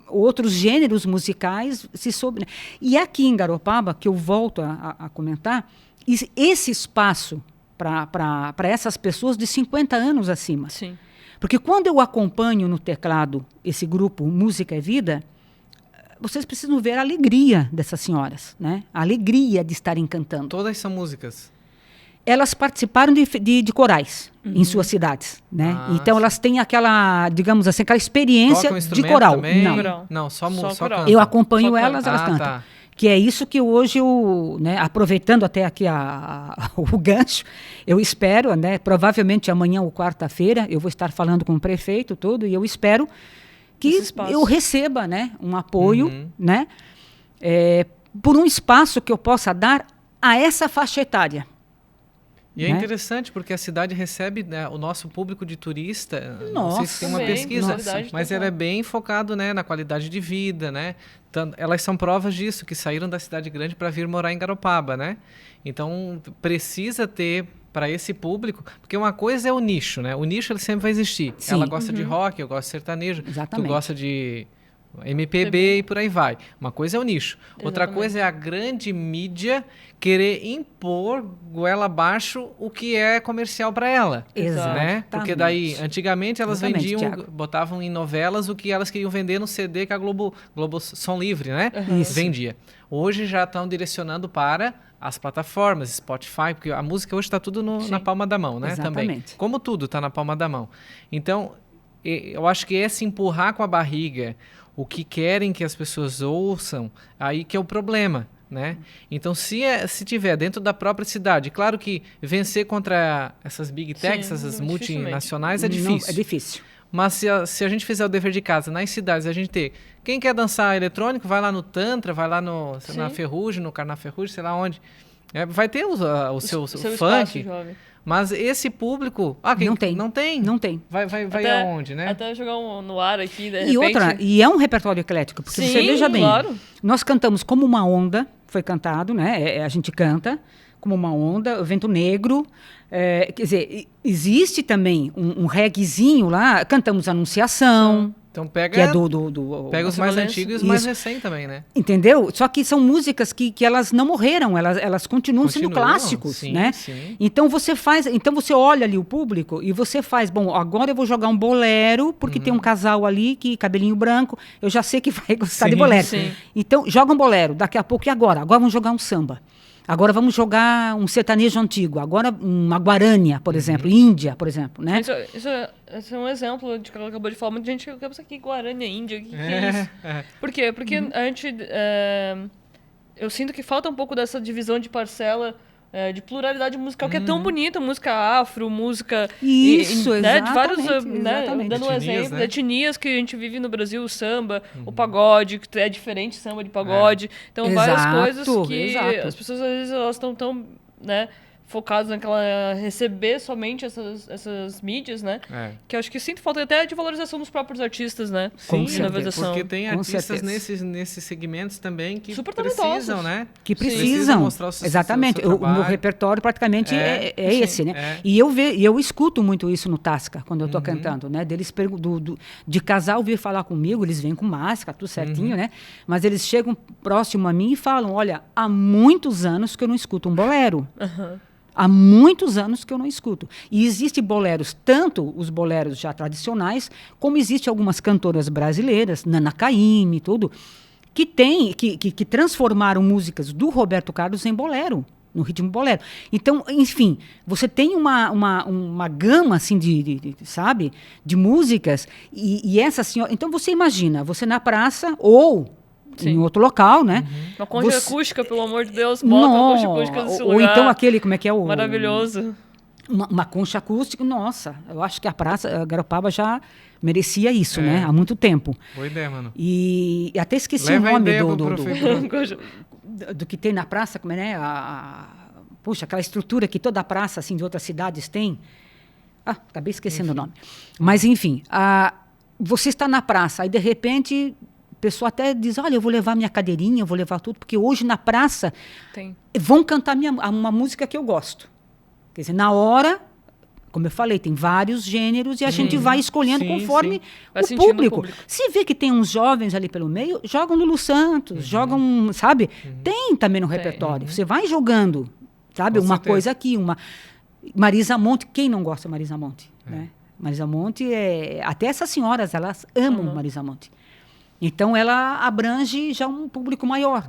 outros gêneros musicais se sobre. E aqui em Garopaba, que eu volto a comentar, esse espaço para essas pessoas de 50 anos acima. Sim. Porque quando eu acompanho no teclado esse grupo Música é Vida, vocês precisam ver a alegria dessas senhoras, né? A alegria de estarem cantando. Todas são músicas. Elas participaram de corais em suas cidades, né? Ah, então elas têm aquela, digamos assim, aquela experiência Tocam de instrumento coral. também? Não. Coral. Não, só coral. cantam. Eu acompanho Só elas, canta. elas cantam. Tá. Que é isso que hoje né, aproveitando até aqui o gancho, eu espero, né, provavelmente amanhã ou quarta-feira, eu vou estar falando com o prefeito todo, e eu espero que Esse espaço. eu receba, né, um apoio, né, por um espaço que eu possa dar a essa faixa etária. E é né? interessante porque a cidade recebe, né, o nosso público de turista. Não sei se Nossa, tem uma também, pesquisa, verdade, mas total. ela é bem focado, né, na qualidade de vida, né? Elas são provas disso, que saíram da cidade grande para vir morar em Garopaba, né? Então precisa ter para esse público, porque uma coisa é o nicho, né? O nicho ele sempre vai existir. Sim. Ela gosta de rock, eu gosto de sertanejo, Exatamente. tu gosta de MPB e por aí vai. Uma coisa é o nicho. Outra Exatamente. coisa é a grande mídia querer impor goela abaixo o que é comercial para ela. Exato. Né? Porque daí, antigamente elas Exatamente, vendiam, Thiago. botavam em novelas o que elas queriam vender no CD que a Globo Som Livre, né? Isso. Vendia. Hoje já estão direcionando para as plataformas, Spotify, porque a música hoje está tudo na palma da mão, né? Também. Exatamente. Como tudo está na palma da mão. Então, eu acho que esse empurrar com a barriga o que querem que as pessoas ouçam, aí que é o problema, né? Então, se tiver dentro da própria cidade, claro que vencer contra essas big techs, Sim, essas dificilmente. multinacionais é Não, difícil. é difícil. Mas se a gente fizer o dever de casa nas cidades, a gente ter... Quem quer dançar eletrônico, vai lá no Tantra, vai lá na Ferrugem, no Carna Ferrugem, sei lá onde. Vai ter o seu funk. Jovem. Mas esse público... Não tem. Não tem? Não tem. Vai aonde, né? Até jogar no ar aqui, de E repente. e é um repertório eclético, porque você veja bem, claro. nós cantamos Como Uma Onda, foi cantado, né? A gente canta Como Uma Onda, o Vento Negro, quer dizer, existe também um reguezinho lá, cantamos Anunciação, Então pega, que é pega os mais antigos e os mais recentes também, né? Entendeu? Só que são músicas que elas não morreram, elas continuam sendo clássicos, sim, né? Sim. Então você olha ali o público e você faz, bom, agora eu vou jogar um bolero, porque tem um casal ali que cabelinho branco, eu já sei que vai gostar de bolero. Sim. Então joga um bolero, daqui a pouco e agora? Agora vamos jogar um samba. Agora vamos jogar um sertanejo antigo, agora uma guarânia, por exemplo, Índia, por exemplo, né? Isso é um exemplo de que ela acabou de falar. Muita gente pensa aqui, Guarani, Índia, o que é isso? Por quê? Porque a gente... eu sinto que falta um pouco dessa divisão de parcela, de pluralidade musical, que é tão bonita, música afro, música... Isso, né, de vários, exatamente. dando um Etnias, exemplo, né? etnias que a gente vive no Brasil, o samba, o pagode, que é diferente samba de pagode. Então, várias coisas que as pessoas, às vezes, elas estão tão, né, focadas naquela... receber somente essas mídias, né? Que eu acho que sinto falta até de valorização dos próprios artistas, né? Com Sim, certeza. porque tem Com artistas certeza. nesses segmentos também que Super precisam, talentosos. né? Que Precisam precisam. mostrar o seu Exatamente. seu O meu trabalho. repertório praticamente é esse, né? É. E eu escuto muito isso no Tasca, quando eu estou cantando, né? Deles de casal vir falar comigo, eles vêm com máscara, tudo certinho, né? Mas eles chegam próximo a mim e falam, olha, há muitos anos que eu não escuto um bolero. Há muitos anos que eu não escuto. E existem boleros, tanto os boleros já tradicionais, como existem algumas cantoras brasileiras, Nana Caymmi, tudo, que transformaram músicas do Roberto Carlos em bolero, no ritmo bolero. Então, enfim, você tem uma gama, assim, sabe, de músicas, e essa senhora... Então, você imagina, você na praça, ou... em outro local, né? Uma concha acústica, pelo amor de Deus, bota uma concha acústica nesse lugar. Ou então aquele, como é que é o... Maravilhoso. Uma concha acústica, nossa, eu acho que a Praça Garopaba já merecia isso, né? Há muito tempo. Boa ideia, mano. E até esqueci Leva o nome a ideia do que tem na praça, como é, né? Puxa, aquela estrutura que toda a praça, assim, de outras cidades tem. Acabei esquecendo o nome. Mas, enfim, você está na praça, aí, de repente... A pessoa até diz, olha, eu vou levar minha cadeirinha, eu vou levar tudo, porque hoje na praça vão cantar uma música que eu gosto. Quer dizer, na hora, como eu falei, tem vários gêneros e a gente vai escolhendo conforme o público. Se vê que tem uns jovens ali pelo meio, jogam Lulu Santos, jogam, sabe? Tem também no repertório. Você vai jogando, sabe? Com uma certeza. coisa aqui, Marisa Monte, quem não gosta de Marisa Monte? Né? Marisa Monte, até essas senhoras, elas amam Marisa Monte. Então, ela abrange já um público maior.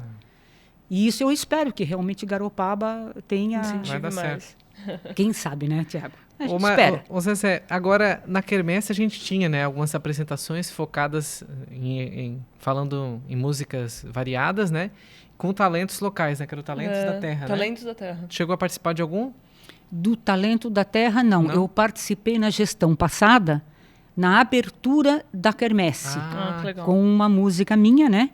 E isso eu espero que realmente Garopaba tenha... Vai dar certo. Quem sabe, né, Tiago? A gente espera. Ô Zezé, agora, na Quermesse a gente tinha, né, algumas apresentações focadas falando em músicas variadas, né? Com talentos locais, né? Que era o Talentos da Terra, Talentos da Terra. Chegou a participar de algum? Do Talento da Terra, não. Eu participei na gestão passada, na abertura da Quermesse, que legal. com uma música minha, né?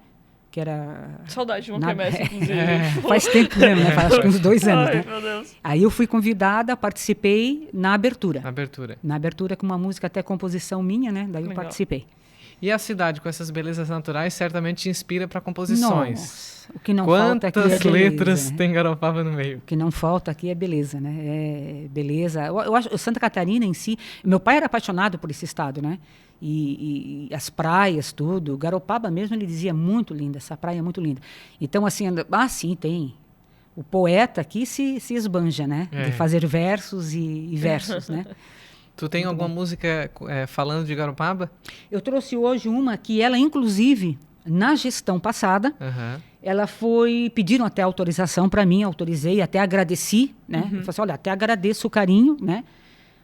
Que era... Saudade de uma quermesse, inclusive. Faz tempo mesmo, né? Faz acho que uns 2 anos, né? Meu Deus. Aí eu fui convidada, participei na abertura. Na abertura, com uma música até composição minha, né? Daí eu participei. E a cidade, com essas belezas naturais, certamente te inspira para composições. Nossa, o que não falta aqui é Quantas beleza, letras né? tem Garopaba no meio? O que não falta aqui é beleza, né? É beleza. Eu acho Santa Catarina em si... Meu pai era apaixonado por esse estado, né? E as praias, tudo. Garopaba mesmo, ele dizia, muito linda, essa praia é muito linda. Então, assim, sim, tem. O poeta aqui se esbanja, né? De fazer versos e versos, né? Tu tem alguma música falando de Garopaba? Eu trouxe hoje uma que ela, inclusive, na gestão passada, ela pediram até autorização para mim, autorizei, até agradeci, né? Eu falei assim, olha, até agradeço o carinho, né?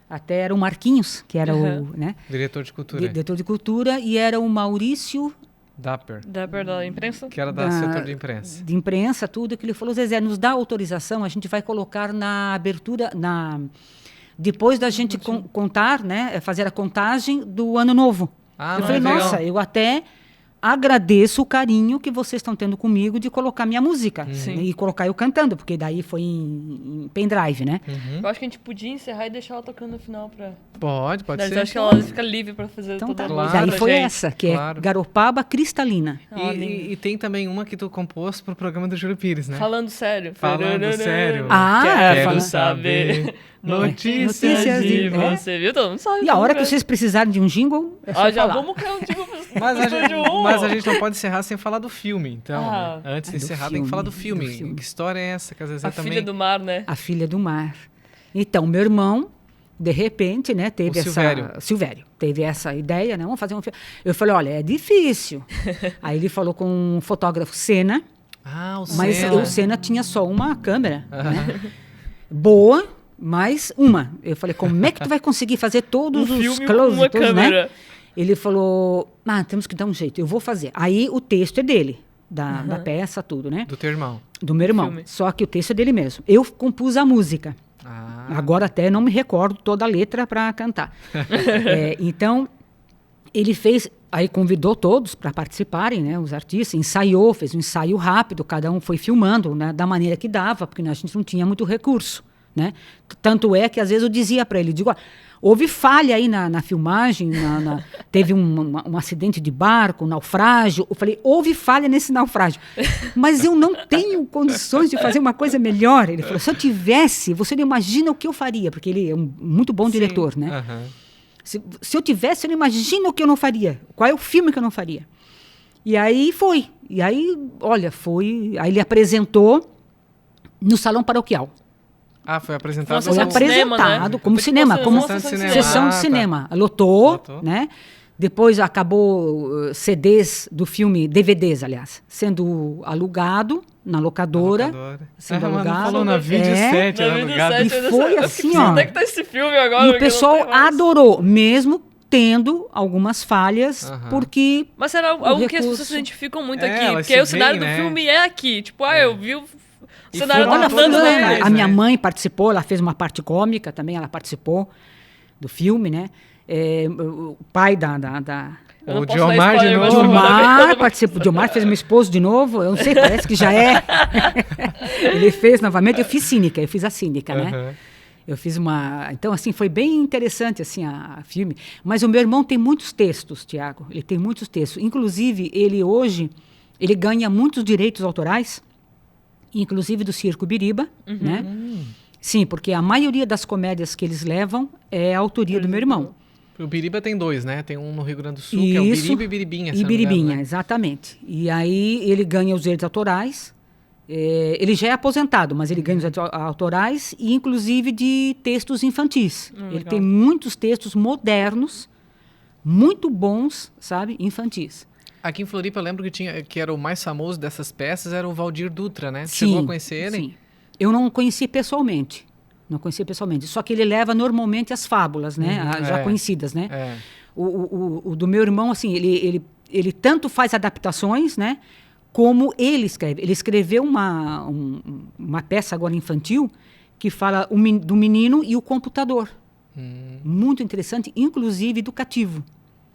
Até era o Marquinhos, que era o, né? Diretor de Cultura. Diretor de Cultura, e era o Maurício... Dapper da imprensa? Que era da setor de imprensa. De imprensa, tudo, que ele falou, Zezé, nos dá autorização, a gente vai colocar na abertura, depois da gente contar, né, fazer a contagem do ano novo. Ah, Eu falei, legal. nossa, eu até agradeço o carinho que vocês estão tendo comigo de colocar minha música. Sim. Né, e colocar eu cantando, porque daí foi em pendrive, né? Eu acho que a gente podia encerrar e deixar ela tocando no final pra... Pode Daí ser. eu acho que ela fica livre pra fazer Então toda tá. a Claro. música Daí pra foi gente. essa, que Claro. é Garopaba Cristalina. Ah, lindo. E tem também uma que tu compôs pro programa do Júlio Pires, né? Falando sério. Falando sério. Ah, Quero fala- saber notícias Notícias de de- você, viu? Todo mundo sabe. E a hora que né? vocês precisarem de um jingle, é só Já falar. vamos criar um tipo Mas a gente não pode encerrar sem falar do filme, então. Ah. Né? Antes de Ah, do encerrar, tem filme, que falar do filme. do filme. Que história é essa? Que às vezes A eu filha também... do mar, né? A Filha do Mar. Então, meu irmão, de repente, né, teve O essa... Silvério. Silvério. Teve essa ideia, né, vamos fazer um filme. Eu falei, olha, é difícil. Aí ele falou com um fotógrafo Senna, Ah, o mas Senna. o Senna tinha só uma câmera, né? Boa, mas uma. Eu falei, como é que tu vai conseguir fazer todos Um os filme com close, uma todos, câmera. né? Ele falou, temos que dar um jeito, eu vou fazer. Aí o texto é dele, da peça, tudo, né? Do teu irmão. Do meu irmão. Filme. Só que o texto é dele mesmo. Eu compus a música. Ah, Agora até não me recordo toda a letra para cantar. Então, ele fez, aí convidou todos para participarem, né, os artistas, ensaiou, fez um ensaio rápido, cada um foi filmando, né, da maneira que dava, porque a gente não tinha muito recurso, né? Tanto é que às vezes eu dizia para ele, digo, houve falha aí na filmagem, teve um acidente de barco, um naufrágio. Eu falei, houve falha nesse naufrágio. Mas eu não tenho condições de fazer uma coisa melhor. Ele falou, se eu tivesse, você não imagina o que eu faria, porque ele é um muito bom diretor, né? aham. Se eu tivesse, eu não imagino o que eu não faria. Qual é o filme que eu não faria? E aí foi. E aí, olha, foi. Aí ele apresentou no Salão Paroquial. Ah, foi apresentado. Foi Foi Sessão de cinema, apresentado né? como Foi tipo cinema, uma como sessão de cinema. sessão Ah, de tá. cinema. Lotou, Lotou. né? Depois acabou CDs do filme, DVDs, aliás, sendo alugado na locadora. Sendo Mas não alugado. falou na vídeo É. 7, era alugado. E foi assim, ó. Onde é que tá esse filme agora? E que o pessoal não tem mais? adorou, mesmo tendo algumas falhas, Aham. porque Mas será algo que as recurso. pessoas se identificam muito É, aqui? elas Porque se o cenário veem, do né? filme é aqui. Tipo, eu vi o E cenário foram olha, todas rodando as fulana, vezes, a minha né? mãe participou, ela fez uma parte cômica também, ela participou do filme, né? O pai da Eu não O posso dar Diomar de spoiler, mas novo. vou mandar Diomar ver. participou. Diomar fez meu esposo de novo. Eu não sei, parece que já é. Ele fez novamente. Eu fiz cínica, eu fiz a cínica, né? Aham. Eu fiz uma. Então, assim, foi bem interessante assim, a filme. Mas o meu irmão tem muitos textos, Tiago. Ele tem muitos textos. Inclusive, ele hoje ele ganha muitos direitos autorais, inclusive do Circo Biriba, né? Sim, porque a maioria das comédias que eles levam é a autoria do meu irmão. O Biriba tem dois, né? Tem um no Rio Grande do Sul, que é o Isso. Biriba e Biribinha. se E não me engano, Biribinha, né? exatamente. E aí ele ganha os direitos autorais. Ele já é aposentado, mas ele ganha os direitos autorais e inclusive de textos infantis. Ele legal. tem muitos textos modernos, muito bons, sabe, infantis. Aqui em Floripa eu lembro que era o mais famoso dessas peças, era o Valdir Dutra, né? Chegou a conhecer ele? Sim. Eu não conheci pessoalmente. Não conheci pessoalmente. Só que ele leva normalmente as fábulas, né? Já é. conhecidas, né? É. O do meu irmão, assim, ele tanto faz adaptações, né? Como ele escreve. Ele escreveu uma peça agora infantil que fala do menino e o computador. Muito interessante, inclusive educativo.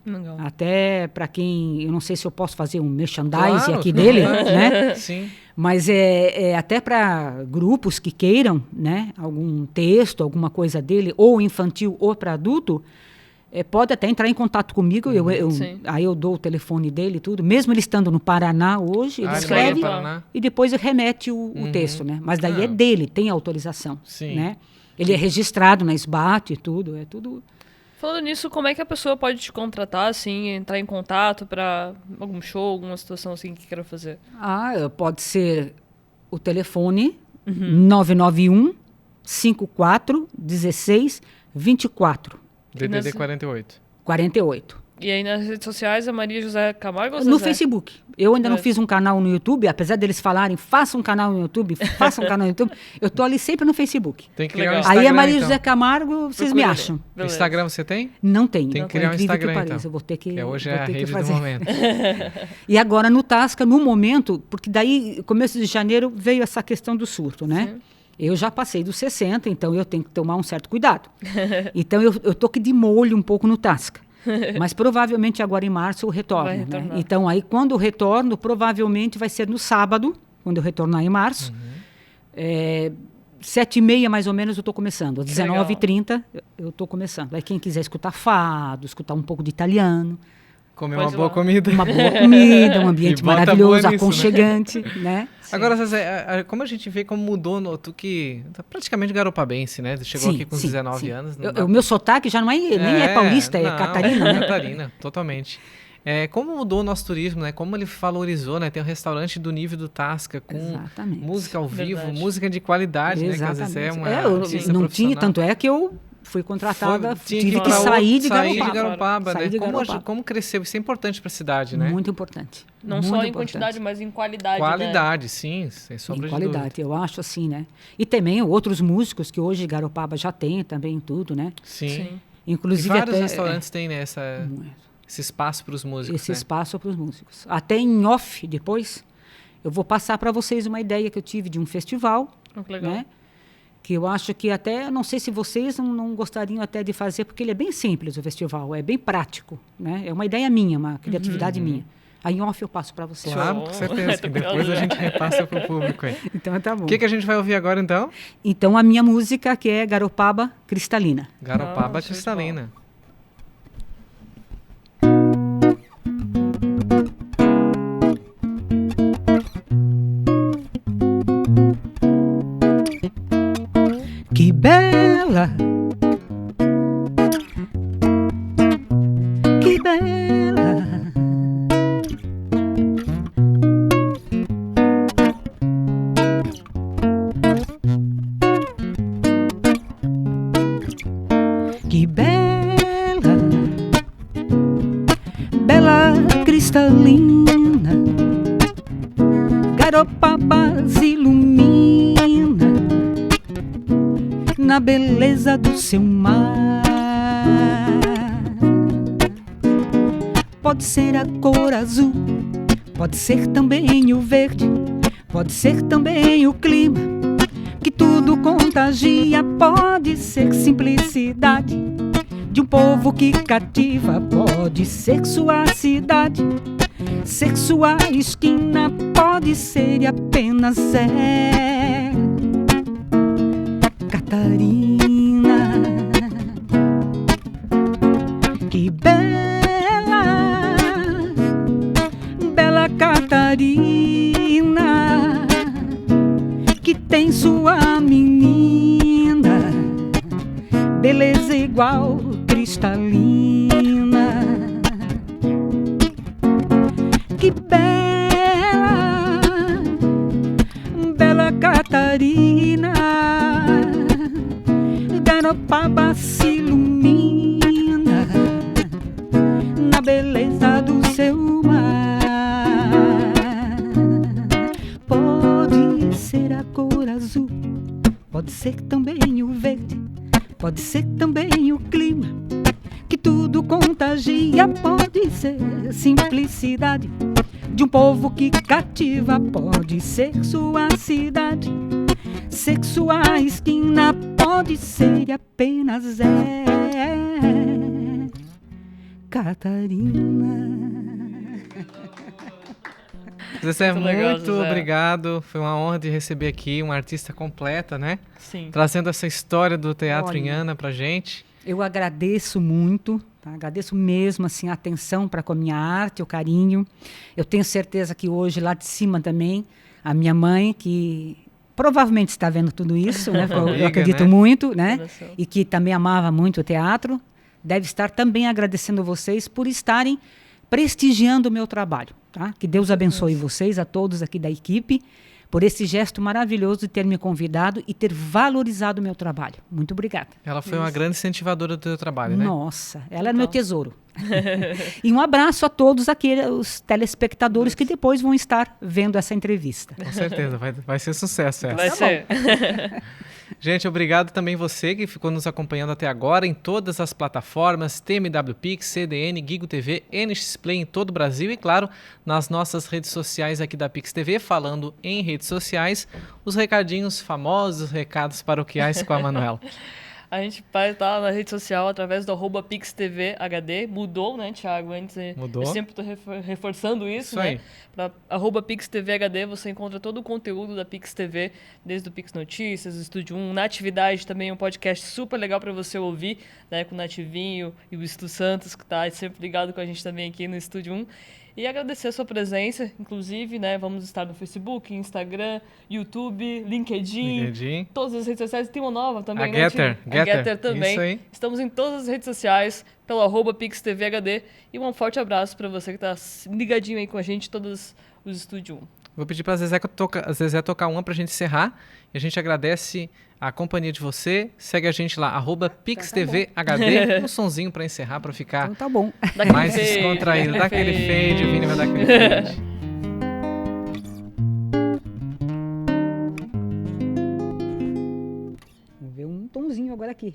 Legal. Até para quem, eu não sei se eu posso fazer um merchandising Claro, aqui dele, claro. né? Sim. Mas é até para grupos que queiram, né, algum texto, alguma coisa dele, ou infantil ou para adulto, pode até entrar em contato comigo. Sim. Aí eu dou o telefone dele e tudo. Mesmo ele estando no Paraná hoje, ele Ah, ele escreve mora no Paraná? e depois remete o texto, né? Mas daí é dele, tem autorização, Sim. né? Ele é registrado na SBAT e tudo, é tudo. Falando nisso, como é que a pessoa pode te contratar, assim, entrar em contato para algum show, alguma situação assim que queira fazer? Pode ser o telefone 991 54 16 24 DDD nessa- 48. 48. E aí nas redes sociais é Maria José Camargo ou No Zezé? Facebook. Eu ainda não É. fiz um canal no YouTube, apesar deles falarem, faça um canal no YouTube, faça um canal no YouTube. Eu tô ali sempre no Facebook. Tem que Que criar um legal. Instagram, Aí a Maria então. José Camargo, vocês me Procura acham. ali. Beleza. Instagram você tem? Não tenho. Tem que Por criar um incrível que Instagram, pareça, então. eu vou ter que, Que hoje vou é a ter que rede do fazer. momento. E agora no Tasca, no momento, porque daí, começo de janeiro, veio essa questão do surto, né? Eu já passei dos 60, então eu tenho que tomar um certo cuidado. Então eu tô aqui de molho um pouco no Tasca. Mas provavelmente agora em março eu retorno. Né? Então aí quando eu retorno, provavelmente vai ser no sábado, quando eu retornar em março. 7h30 mais ou menos eu estou começando. Às 19h30 eu estou começando. Aí quem quiser escutar fado, escutar um pouco de italiano. Comer uma boa comida. Uma boa comida, um ambiente maravilhoso, aconchegante, né? Agora, Zezé, como a gente vê como mudou, tu que tá praticamente garopabense, né? Chegou aqui com 19 anos. O meu sotaque já não é, nem é paulista, é Catarina, né? Catarina, totalmente. Como mudou o nosso turismo, né? Como ele valorizou, né? Tem um restaurante do nível do Tasca, com música ao vivo, música de qualidade, né? Que às vezes é uma não tinha, tanto é que eu fui contratada, tive que sair de Garopaba, né? Como cresceu, isso é importante para a cidade, né? Muito importante. Não muito só importante. em quantidade, mas em qualidade. Qualidade, sim, sem sombra de dúvida. Qualidade, eu acho assim, né? E também outros músicos que hoje Garopaba já tem também tudo, né? Sim. Inclusive e vários restaurantes têm, né, esse espaço para os músicos. Esse espaço para os músicos. Até em off, depois, eu vou passar para vocês uma ideia que eu tive de um festival, legal. Né? Que eu acho que até, não sei se vocês não gostariam até de fazer, porque ele é bem simples, o festival, é bem prático, né? É uma ideia minha, uma criatividade minha. Aí em off eu passo para vocês. Claro, com certeza. Depois a gente repassa para o público aí. Então tá bom. O que a gente vai ouvir agora, então? Então a minha música, que é Garopaba Cristalina. Garopaba Cristalina. Que bela, que bela, que bela, bela cristalina, Garopaba se ilumina na beleza do seu mar. Pode ser a cor azul, pode ser também o verde, pode ser também o clima, que tudo contagia. Pode ser simplicidade de um povo que cativa, pode ser sua cidade, ser sua esquina, pode ser e apenas Catarina. Que bela, bela Catarina, que tem sua menina, beleza igual cristalina. Que bela, bela Catarina, Garopaba se ilumina na beleza do seu mar. Pode ser a cor azul, pode ser também o verde, pode ser também o clima, que tudo contagia. Pode ser simplicidade de um povo que cativa, pode ser sua cidade, ser sua esquina, pode ser apenas Catarina. Zezé, muito obrigado. Foi uma honra de receber aqui uma artista completa, né? Sim. Trazendo essa história do teatro em Ana pra gente. Eu agradeço muito, tá? Agradeço mesmo assim, a atenção para com a minha arte, o carinho. Eu tenho certeza que hoje, lá de cima também, a minha mãe, que provavelmente está vendo tudo isso, né? Eu acredito muito, né? E que também amava muito o teatro, deve estar também agradecendo vocês por estarem prestigiando o meu trabalho, tá? Que Deus abençoe vocês, a todos aqui da equipe, por esse gesto maravilhoso de ter me convidado e ter valorizado o meu trabalho. Muito obrigada. Ela foi uma grande incentivadora do teu trabalho, né? Nossa, ela é meu tesouro. E um abraço a todos os telespectadores que depois vão estar vendo essa entrevista. Com certeza, vai ser sucesso essa. Vai ser. Gente, obrigado também você que ficou nos acompanhando até agora em todas as plataformas, TMW Pix, CDN, Gigo TV, NX Play em todo o Brasil e, claro, nas nossas redes sociais aqui da Pix TV, falando em redes sociais, os recadinhos famosos, os recados paroquiais com a Manuela. A gente vai estar na rede social através do @PixTVHD. Mudou, né, Thiago? Antes Mudou. eu sempre estou reforçando isso, né? Aí. Para @PixTVHD você encontra todo o conteúdo da Pix TV, desde o Pix Notícias, o Estúdio 1, na atividade também um podcast super legal para você ouvir, né, com o Nativinho e o Estu Santos, que está sempre ligado com a gente também aqui no Estúdio 1. E agradecer a sua presença, inclusive, né? Vamos estar no Facebook, Instagram, YouTube, LinkedIn. Todas as redes sociais. Tem uma nova também, a né? Getter também. Isso aí. Estamos em todas as redes sociais, pelo @PixTVHD. E um forte abraço para você que está ligadinho aí com a gente, todos os Estúdio 1. Vou pedir para a Zezé tocar uma para a gente encerrar. E a gente agradece a companhia de você. Segue a gente lá, @PixTVHD. Um sonzinho para encerrar, para ficar Então tá bom. mais descontraído. Dá aquele fade, o Vini vai dar aquele fade. Vamos ver um tomzinho agora aqui.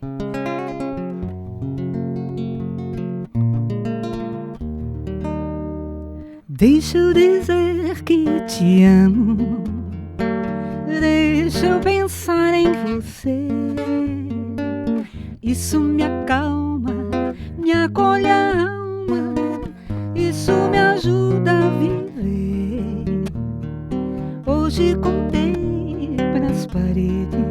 Deixa eu dizer que te amo. Deixa eu pensar em você. Isso me acalma, me acolhe a alma. Isso me ajuda a viver. Hoje contei pras paredes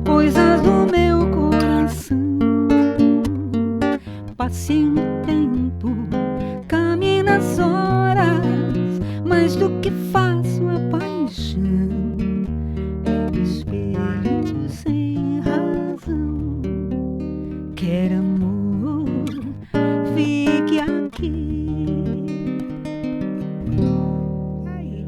coisas do meu coração. Passei um tempo, caminhei nas horas, mais do que faço a paixão. É um espelho sem razão. Quer amor, fique aqui. Aí.